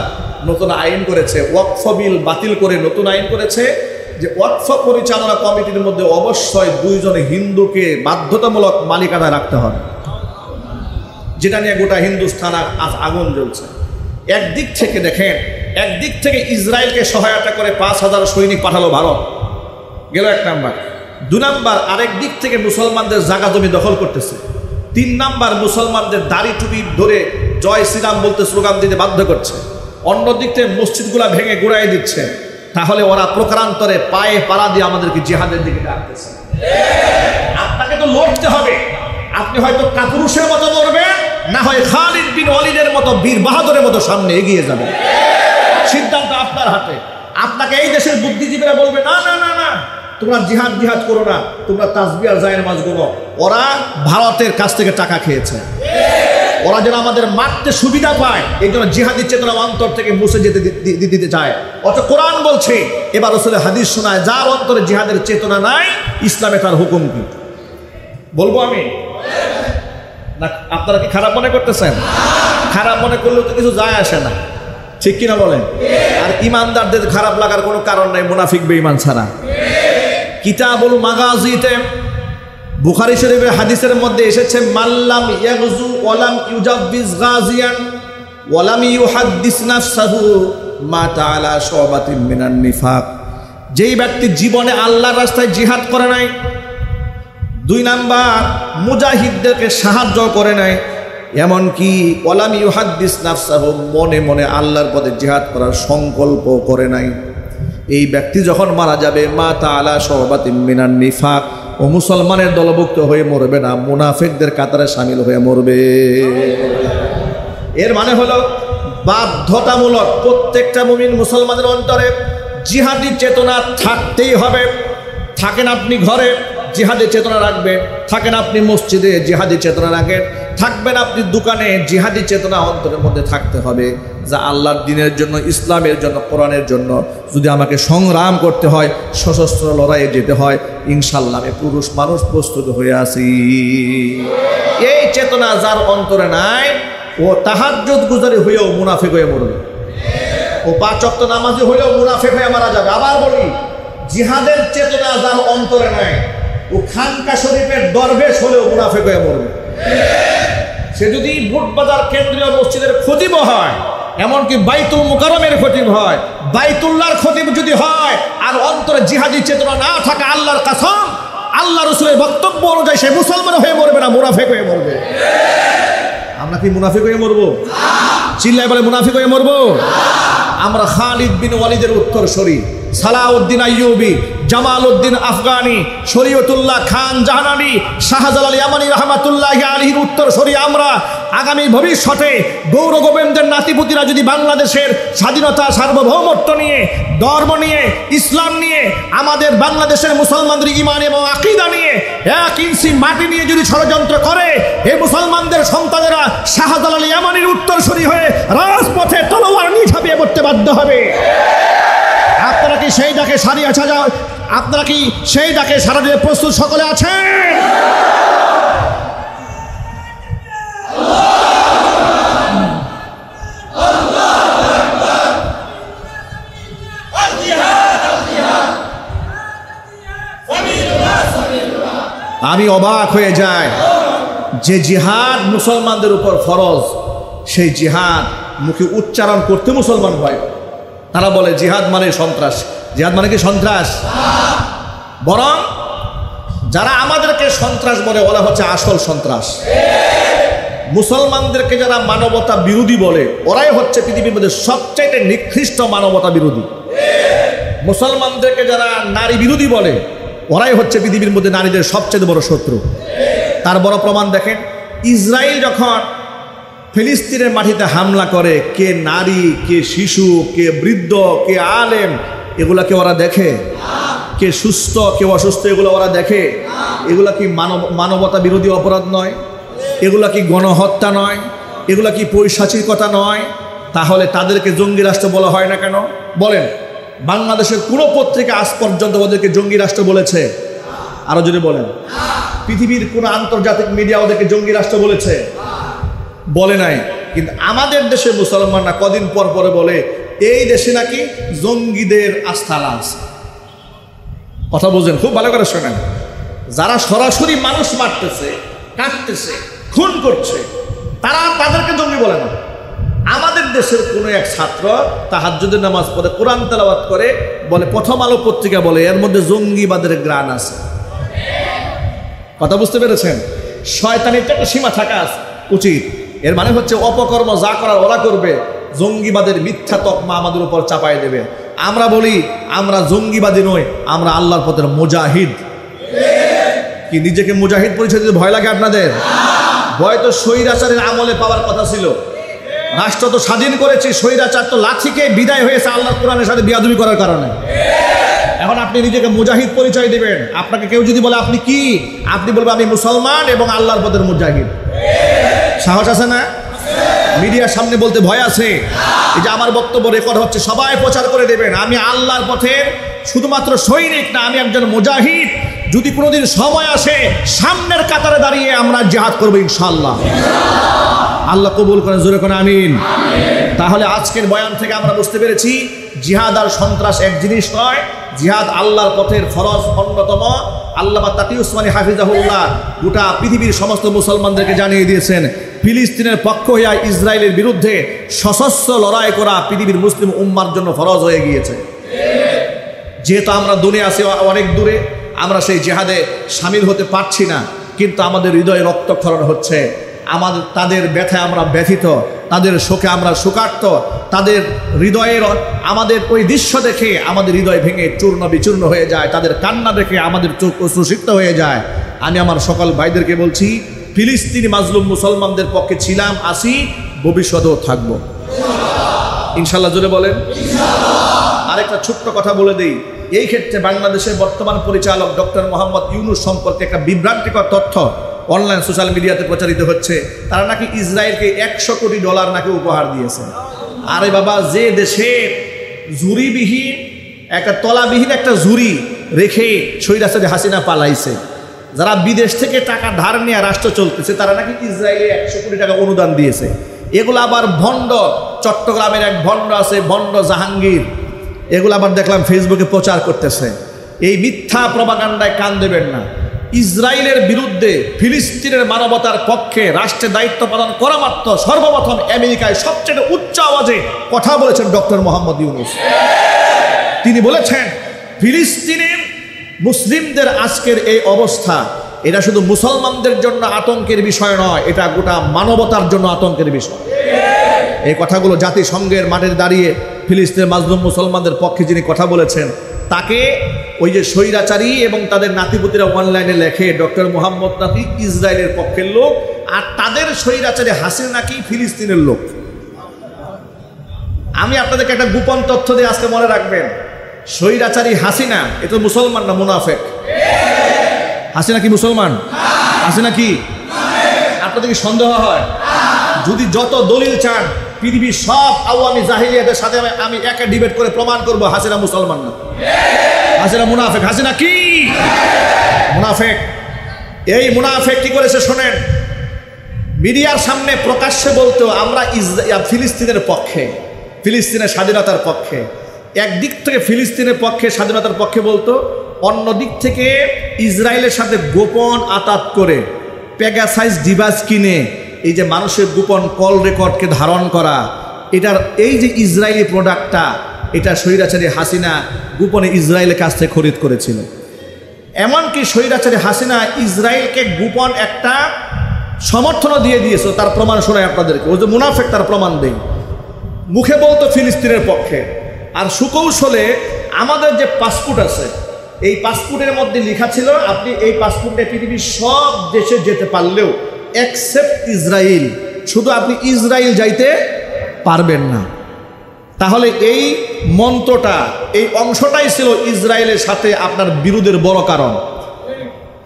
নতুন আইন করেছে। ওয়াকফ বিল বাতিল করে নতুন আইন করেছে যে ওয়াকফ পরিচালনা কমিটির মধ্যে অবশ্যই 2 জন হিন্দুকে বাধ্যতামূলক মালিকানা রাখতে হবে, যেটা নিয়ে গোটা হিন্দুস্তান আগুন জ্বলছে। একদিক থেকে দেখেন, একদিক থেকে ইসরায়েলকে সহায়তা করে 5,000 সৈনিক পাঠালো ভারত, গেল 1 নাম্বার। 2 নাম্বার, আরেক দিক থেকে মুসলমানদের জায়গা জমি দখল করতেছে। 3 নাম্বার, মুসলমানদের দাড়ি টুপি ধরে জয় শ্রীরাম বলতে স্লোগান দিতে বাধ্য করছে। অন্যদিক থেকে মসজিদগুলা ভেঙে গুড়াই দিচ্ছে। তাহলে ওরা প্রকারান্তরে পায়ে পাড়া দিয়ে আমাদেরকে জিহাদের দিকে ডাকতেছে। আপনাকে তো লড়তে হবে। আপনি হয়তো কাপুরুষের মতো মরবেন, না হয় খালিদ বিন ওয়ালিদের মতো বীর বাহাদুরের মতো সামনে এগিয়ে যাবেন। সিদ্ধান্ত আপনার হাতে। আপনাকে এই দেশের বুদ্ধিজীবীরা বলবে না না না না, তোমরা জিহাদ জিহাদ করো না, তোমরা তাসবিহ আর জায়ের নামাজ গুলো। ওরা ভারতের কাছ থেকে টাকা খেয়েছে, ওরা যেন আমাদের মারতে সুবিধা পায় এই জন্য জিহাদি চেতনা অন্তর থেকে মুছে যেতে দিতে চায়। অথচ কোরআন বলছে, এবার রাসূলের হাদিস শোনায়, যার অন্তরে জিহাদের চেতনা নাই, ইসলামে তার হুকুম কি? বলবো আমি না? আপনারা কি খারাপ মনে করতেছেন? খারাপ মনে করলেও তো কিছু যায় আসে না, ঠিক কিনা বলেন? আর ইমানদারদের খারাপ লাগার কোনো কারণ নাই, মুনাফিক বেঈমান ছাড়া। কিতাবুল মাগাজিতে বুখারী শরীফের হাদিসের মধ্যে এসেছে, মাল্লাম ইয়াগজু ওয়ালাম ইউজাব্বিজ গাজিয়ান ওয়ালাম ইউহাদ্দিস নাফসাহু মা তাআলা শুবাতিন মিনান নিফাক। যেই ব্যক্তি জীবনে আল্লাহর রাস্তায় জিহাদ করে নাই, 2 নাম্বার মুজাহিদদেরকে সাহায্য করে নাই, এমনকি ওয়ালাম ইউহাদ্দিস নাফসাহু মনে মনে আল্লাহর পথে জিহাদ করার সংকল্প করে নাই, এই ব্যক্তি যখন মারা যাবে, মা তাআলা শুবাতিন মিনান নিফাক, ও মুসলমানের দলভুক্ত হয়ে মরবে না, মুনাফিকদের কাতারে শামিল হয়ে মরবে। এর মানে হলো বাধ্যতামূলক প্রত্যেকটা মুমিন মুসলমানের অন্তরে জিহাদি চেতনা থাকতেই হবে। থাকেন আপনি ঘরে, জিহাদি চেতনা রাখবেন। থাকেন আপনি মসজিদে, জিহাদি চেতনা রাখেন। থাকবেন আপনি দোকানে, জিহাদি চেতনা অন্তরের মধ্যে থাকতে হবে, যা আল্লাহর দ্বীনের জন্য, ইসলামের জন্য, কোরআনের জন্য যদি আমাকে সংগ্রাম করতে হয়, সশস্ত্র লড়াইয়ে যেতে হয়, ইনশাআল্লাহ আমি পুরুষ মানুষ প্রস্তুত হয়ে আছি। এই চেতনা যার অন্তরে নাই, ও তাহাজ্জুদ গুজারি হয়েও মুনাফিক হয়ে মরবে, ও 5 ওয়াক্ত নামাজি হলেও মুনাফিক হয়ে মারা যাবে। আবার বলি, জিহাদের চেতনা যার অন্তরে নাই, ও খানকা শরীফের দরবেশ হলেও মুনাফিক হয়ে মরবে। সে যদি বুটবাজার কেন্দ্রীয় মসজিদের খতিব হয়, এমনকি বাইতুল মুকাররমের খতিব হয়, বাইতুল্লাহর খতিব যদি হয়, আর অন্তরে জিহাদি চেতনা না থাকে, আল্লাহর কসম, আল্লাহ রাসূলের বক্তব্য অনুযায়ী সে মুসলমান হয়ে মরবে না, মুনাফিক হয়ে মরবে। আমরা কি মুনাফিক হয়ে মরবো? চিল্লায় বলে মুনাফিক হয়ে মরবো? আমরা খালিদ বিন ওয়ালিদের উত্তরসূরি, সালাউদ্দিন আইয়ুবী, জামালউদ্দিন আফগানি, শরীয়তুল্লাহ খান জাহানানি, শাহজালাল ইয়ামানি রহমাতুল্লাহি আলাইহির উত্তরসূরি আমরা। আগামী ভবিষ্যতে গৌর গোবিন্দের নাতিপুতিরা যদি বাংলাদেশের স্বাধীনতা, সার্বভৌমত্ব নিয়ে, ধর্ম নিয়ে, ইসলাম নিয়ে, আমাদের বাংলাদেশের মুসলমানদের ঈমান এবং আকীদা নিয়ে 1 ইঞ্চি মাটি নিয়ে যদি ষড়যন্ত্র করে, এই মুসলমানদের সন্তানেরা শাহজালাল ইয়ামানির উত্তরসূরি হয়ে রাজপথে তলোয়ার নিয়ে ঝাঁপিয়ে পড়তে বাধ্য হবে। আপনারা কি সেই ডাকে আপনারা কি সেই ডাকে সাড়া দিতে প্রস্তুত সকলে আছেন? আমি অবাক হয়ে যাই, যে জিহাদ মুসলমানদের উপর ফরজ, সেই জিহাদ মুখে উচ্চারণ করতে মুসলমান ভয়। তারা বলে জিহাদ মানে সন্ত্রাস। জিহাদ মানে কি সন্ত্রাস? বরং যারা আমাদেরকে সন্ত্রাস বলে, ওরা হচ্ছে আসল সন্ত্রাস। মুসলমানদেরকে যারা মানবতা বিরোধী বলে, ওরাই হচ্ছে পৃথিবীর মধ্যে সবচাইতে নিকৃষ্ট মানবতা বিরোধী। মুসলমানদেরকে যারা নারী বিরোধী বলে, ওরাই হচ্ছে পৃথিবীর মধ্যে নারীদের সবচেয়ে বড় শত্রু। তার বড় প্রমাণ দেখেন, ইসরায়েল যখন ফিলিস্তিনের মাটিতে হামলা করে, কে নারী, কে শিশু, কে বৃদ্ধ, কে আলেম, এগুলাকে ওরা দেখে? কে সুস্থ, কে অসুস্থ, এগুলো ওরা দেখে? এগুলা কি মানবতা বিরোধী অপরাধ নয়? এগুলা কি গণহত্যা নয়? এগুলা কি পৈশাচিকতা নয়? তাহলে তাদেরকে জঙ্গি রাষ্ট্র বলা হয় না কেন? বলেন, বাংলাদেশের কোনো পত্রিকা আজ পর্যন্ত ওদেরকে জঙ্গি রাষ্ট্র বলেছে? আরো যদি বলেন, পৃথিবীর কোনো আন্তর্জাতিক মিডিয়া ওদেরকে জঙ্গি রাষ্ট্র বলেছে? বলে নাই। কিন্তু আমাদের দেশের মুসলমানরা কদিন পর পরে বলে, এই দেশে নাকি জঙ্গিদের আস্থানা আছে। কথা বুঝেন, খুব ভালো করে শোনেন। যারা সরাসরি মানুষ মারতেছে, কাটতেছে, খুন করছে, তাদেরকে জঙ্গি বলে না। আমাদের দেশের কোনো এক ছাত্র তাহাজ্জুদের নামাজ পড়ে, কোরআন তেলাওয়াত করে, বলে প্রথম আলো পত্রিকা বলে এর মধ্যে জঙ্গিবাদের গ্রাণ আছে। কথা বুঝতে পেরেছেন? শয়তানির একটা সীমা থাকা উচিত। এর মানে হচ্ছে অপকর্ম যা করার ওরা করবে, জঙ্গিবাদের মিথ্যা তকমা আমাদের উপর চাপাই দেবে। আমরা বলি আমরা জঙ্গিবাদী নই, আমরা আল্লাহর পথের মুজাহিদ। কি নিজেকে মুজাহিদ পরিচয় দিতে ভয় লাগে আপনাদের? ভয় তো স্বৈরাচারের আমলে পাওয়ার কথা ছিল। রাষ্ট্র তো স্বাধীন করেছে, স্বৈরাচার তো লাঠিকে বিদায় হয়েছে আল্লাহর কোরআনের সাথে বিয়াদবি করার কারণে। এখন আপনি নিজেকে মুজাহিদ পরিচয় দিবেন, আপনাকে কেউ যদি বলে আপনি কি, আপনি বলবেন আমি মুসলমান এবং আল্লাহর পথের মুজাহিদ। সাহস আছে না? মিডিয়ার সামনে বলতে ভয় আছে? এই যে আমার বক্তব্য রেকর্ড হচ্ছে, সবাই প্রচার করে দেবেন আমি আল্লাহর পথের শুধুমাত্র সৈনিক না, আমি একজন মুজাহিদ। যদি কোনোদিন সময় আসে সামনের কাতারে দাঁড়িয়ে আমরা জিহাদ করবো ইনশাআল্লাহ। আল্লাহ কবুল করেন, জোরে করে আমিন। তাহলে আজকের বয়ান থেকে আমরা বুঝতে পেরেছি জিহাদ আর সন্ত্রাস এক জিনিস নয়। জিহাদ আল্লাহর পথের ফরজ অন্যতম। আল্লামা তাকি উসমানী হাফিজাহুল্লাহ গোটা পৃথিবীর সমস্ত মুসলমানদেরকে জানিয়ে দিয়েছেন, ফিলিস্তিনের পক্ষ হইয়া ইসরায়েলের বিরুদ্ধে সশস্ত্র লড়াই করা পৃথিবীর মুসলিম উম্মার জন্য ফরজ হয়ে গিয়েছে। যেহেতু আমরা দুনিয়া আছে অনেক দূরে, আমরা সেই জিহাদে সামিল হতে পারছি না, কিন্তু আমাদের হৃদয়ে রক্তক্ষরণ হচ্ছে। আমাদের তাদের ব্যথায় আমরা ব্যথিত, তাদের শোকে আমরা শোকার্ত, তাদের হৃদয়ের আমাদের ওই দৃশ্য দেখে আমাদের হৃদয় ভেঙে চূর্ণ বিচূর্ণ হয়ে যায়, তাদের কান্না দেখে আমাদের চোখ অশ্রুসিক্ত হয়ে যায়। আমি আমার সকল ভাইদেরকে বলছি, ফিলিস্তিনি মাজলুম মুসলমানদের পক্ষে ছিলাম, আছি, ভবিষ্যতেও থাকব ইনশাল্লাহ। জোরে বলেন। আরেকটা ছোট্ট কথা বলে দিই, এই ক্ষেত্রে বাংলাদেশের বর্তমান পরিচালক ডক্টর মোহাম্মদ ইউনূস সম্পর্কে একটা বিভ্রান্তিকর তথ্য অনলাইন সোশ্যাল মিডিয়াতে প্রচারিত হচ্ছে। তারা নাকি ইসরায়েলকে $100 কোটি নাকি উপহার দিয়েছে। আরে বাবা, যে দেশে জুরিবিহীন একটা তলাবিহীন একটা জুরি রেখে স্বৈরাচারী হাসিনা পালাইছে, যারা বিদেশ থেকে টাকা ধার নিয়ে রাষ্ট্র চলতেছে, তারা নাকি ইসরায়েলে $100 কোটি অনুদান দিয়েছে। এগুলো আবার ভণ্ড, চট্টগ্রামের এক ভণ্ড আছে, ভণ্ড জাহাঙ্গীর, এগুলো আবার দেখলাম ফেসবুকে প্রচার করতেছে। এই মিথ্যা প্রপাগান্ডায় কান দেবেন না। ইসরায়েলের বিরুদ্ধে ফিলিস্তিনের মানবতার পক্ষে রাষ্ট্রের দায়িত্ব পালন করা মাত্র সর্বপ্রথম আমেরিকায় সবচেয়ে উচ্চ আওয়াজে কথা বলেছেন ডক্টর মোহাম্মদ ইউনূস। তিনি বলেছেন, ফিলিস্তিনের মুসলিমদের আজকের এই অবস্থা, এটা শুধু মুসলমানদের জন্য আতঙ্কের বিষয় নয়, এটা গোটা মানবতার জন্য আতঙ্কের বিষয়। এই কথাগুলো জাতিসংঘের মাঠে দাঁড়িয়ে ফিলিস্তিনের মাজলুম মুসলমানদের পক্ষে যিনি কথা বলেছেন, তাকে ওই যে স্বৈরাচারী এবং তাদের নাতিপুতিরা অনলাইনে লেখে ডক্টর মোহাম্মদ নাকি ইসরায়েলের পক্ষের লোক, আর তাদের স্বৈরাচারী হাসিনা নাকি ফিলিস্তিনের লোক। আমি আপনাদেরকে একটা গোপন তথ্য দিয়ে আজকে মনে রাখবেন, স্বৈরাচারী হাসিনা এটা মুসলমান না মুনাফেক? হাসিনা কি মুসলমান? হাসিনা কি? আপনাদের কি সন্দেহ হয়? যদি যত দলিল চান পৃথিবীর সব আওয়ামী জাহিলিয়াতের সাথে আমি একা ডিবেট করে প্রমাণ করব হাসিনা মুসলমান না, হাসিনা মুনাফেক। হাসিনা কি? মুনাফেক। এই মুনাফেক কি করেছে শোনেন, মিডিয়ার সামনে প্রকাশ্যে বলতো আমরা ফিলিস্তিনের পক্ষে, ফিলিস্তিনের স্বাধীনতার পক্ষে। একদিক থেকে ফিলিস্তিনের পক্ষে, স্বাধীনতার পক্ষে বলতো, অন্য দিক থেকে ইসরায়েলের সাথে গোপন আতাত করে পেগাসাইজ ডিভাইস কিনে এই যে মানুষের গোপন কল রেকর্ডকে ধারণ করা, এটার এই যে ইসরায়েলি প্রোডাক্টটা, এটা স্বৈরাচারী হাসিনা গোপনে ইসরায়েলের কাছ থেকে খরিদ করেছিল। এমনকি স্বৈরাচারী হাসিনা ইসরায়েলকে গোপন একটা সমর্থনও দিয়ে দিয়েছিল। তার প্রমাণ শোনায় আপনাদেরকে, ও যে মুনাফেক তার প্রমাণ দেই। মুখে বলতো ফিলিস্তিনের পক্ষে, আর সুকৌশলে আমাদের যে পাসপোর্ট আছে, এই পাসপোর্টের মধ্যে লেখা ছিল আপনি এই পাসপোর্টে পৃথিবীর সব দেশে যেতে পারলেও এক্সেপ্ট ইসরায়েল, শুধু আপনি ইসরায়েল যাইতে পারবেন না। তাহলে এই মন্ত্রটা, এই অংশটাই ছিল ইসরায়েলের সাথে আপনার বিরোধের বড় কারণ।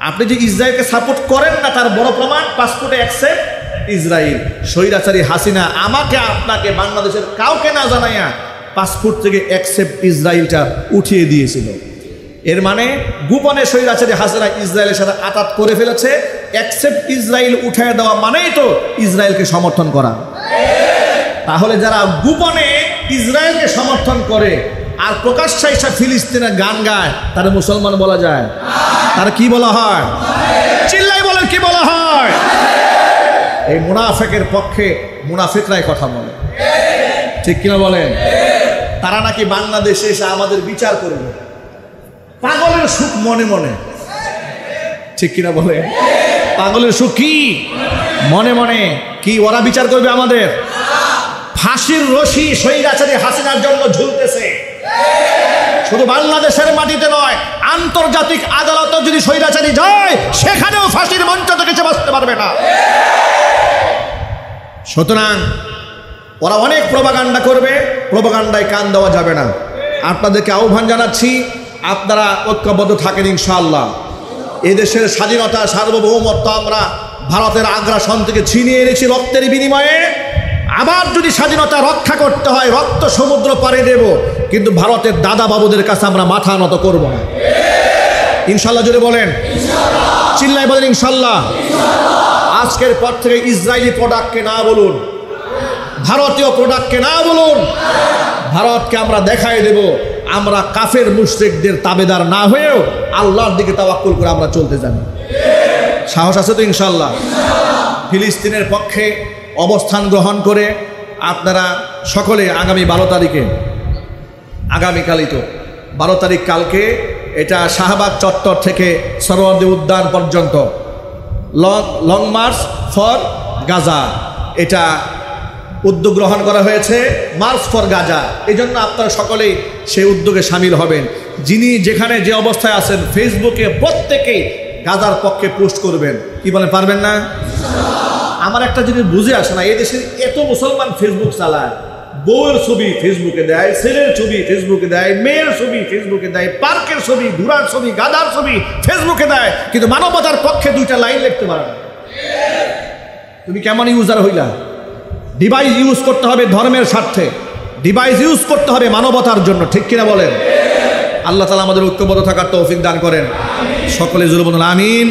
আপনি যে ইসরায়েলকে সাপোর্ট করেন না তার বড় প্রমাণ পাসপোর্টে অ্যাকসেপ্ট ইসরায়েল। স্বৈরাচারী হাসিনা আমাকে আপনাকে বাংলাদেশের কাউকে না জানাইয়া পাসপোর্ট থেকে অ্যাকসেপ্ট ইসরায়েলটা উঠিয়ে দিয়েছিল। এর মানে গোপনে স্বৈরাচারী হাসিনা ইসরায়েলের সাথে আতাত করে ফেলেছে। অ্যাকসেপ্ট ইসরায়েল উঠিয়ে দেওয়া মানেই তো ইসরায়েলকে সমর্থন করা। তাহলে যারা গোপনে ইসরায়েলকে সমর্থন করে আর প্রকাশ্যে এসে ফিলিস্তিনের গান গায়, তারা মুসলমান বলা যায়? তারা কি বলা হয়? চিল্লাই বলেন, কি বলা হয়? এই মুনাফেকের পক্ষে মুনাফিকরাই কথা বলে, ঠিক কিনা বলেন? তারা নাকি বাংলাদেশে এসে আমাদের বিচার করবে, পাগলের সুখ মনে মনে, ঠিক কিনা বলে? পাগলের সুখ কি মনে মনে? কি ওরা বিচার করবে আমাদের? ফাঁসির রশি স্বৈরাচারী হাসিনার জন্য ঝুলতেছে, শুধু বাংলাদেশের মাটিতে নয়, আন্তর্জাতিক আদালতে যদি স্বৈরাচারী যায় সেখানেও ফাঁসির মঞ্চ থেকে সে বাঁচতে পারবে না। সুতরাং ওরা অনেক প্রোপাগান্ডা করবে, প্রোপাগান্ডায় কান দেওয়া যাবে না। আপনাদেরকে আহ্বান জানাচ্ছি, আপনারা ঐক্যবদ্ধ থাকেন ইনশাআল্লাহ। এদেশের স্বাধীনতা সার্বভৌমত্ব আমরা ভারতের আগ্রাসন থেকে ছিনিয়ে এনেছি রক্তের বিনিময়ে। আবার যদি স্বাধীনতা রক্ষা করতে হয় রক্ত সমুদ্র পাড়ি দেব, কিন্তু ভারতের দাদা বাবুদের কাছে আমরা মাথা নত করব না। ইনশাল্লাহ জুড়ে বলেন, চিল্লাই বলেন ইনশাল্লাহ। আজকের পর থেকে ইসরায়েলি প্রোডাক্টকে না বলুন, ভারতীয় প্রোডাক্টকে না বলুন। ভারতকে আমরা দেখাই দেব আমরা কাফের মুশরিকদের তাবেদার না হয়েও আল্লাহর দিকে তাওয়াক্কুল করে আমরা চলতে জানি। সাহস আছে তো ইনশাল্লাহ? ফিলিস্তিনের পক্ষে অবস্থান গ্রহণ করে আপনারা সকলে আগামী 12 তারিখে, আগামীকালই তো 12 তারিখ, কালকে এটা শাহবাগ চত্বর থেকে সরোয়ার্দী উদ্যান পর্যন্ত লং মার্চ ফর গাজা, এটা উদ্যোগ গ্রহণ করা হয়েছে, মার্চ ফর গাজা। এই জন্য আপনারা সকলেই সেই উদ্যোগে সামিল হবেন। যিনি যেখানে যে অবস্থায় আছেন ফেসবুকে প্রত্যেকেই গাজার পক্ষে পোস্ট করবেন। কি বলেন, পারবেন না? আমার একটা জিনিস বুঝে আসে না, এই দেশের এত মুসলমান ফেসবুক চালায়, বউয়ের ছবি ফেসবুকে দেয়, ছেলের ছবি ফেসবুকে দেয়, মেয়ের ছবি ফেসবুকে দেয়, পার্কের ছবি, ঘোড়ার ছবি, গাধার ছবি ফেসবুকে দেয়, কিন্তু মানবতার পক্ষে 2টা লাইন লিখতে পারে না। তুমি কেমন ইউজার হইলা? ডিভাইস ইউজ করতে হবে ধর্মের স্বার্থে, ডিভাইস ইউজ করতে হবে মানবতার জন্য, ঠিক কিনা বলেন? আল্লাহ তাআলা আমাদের ঐক্যবদ্ধ থাকার তৌফিক দান করেন। সকলে জোরে বলুন আমিন।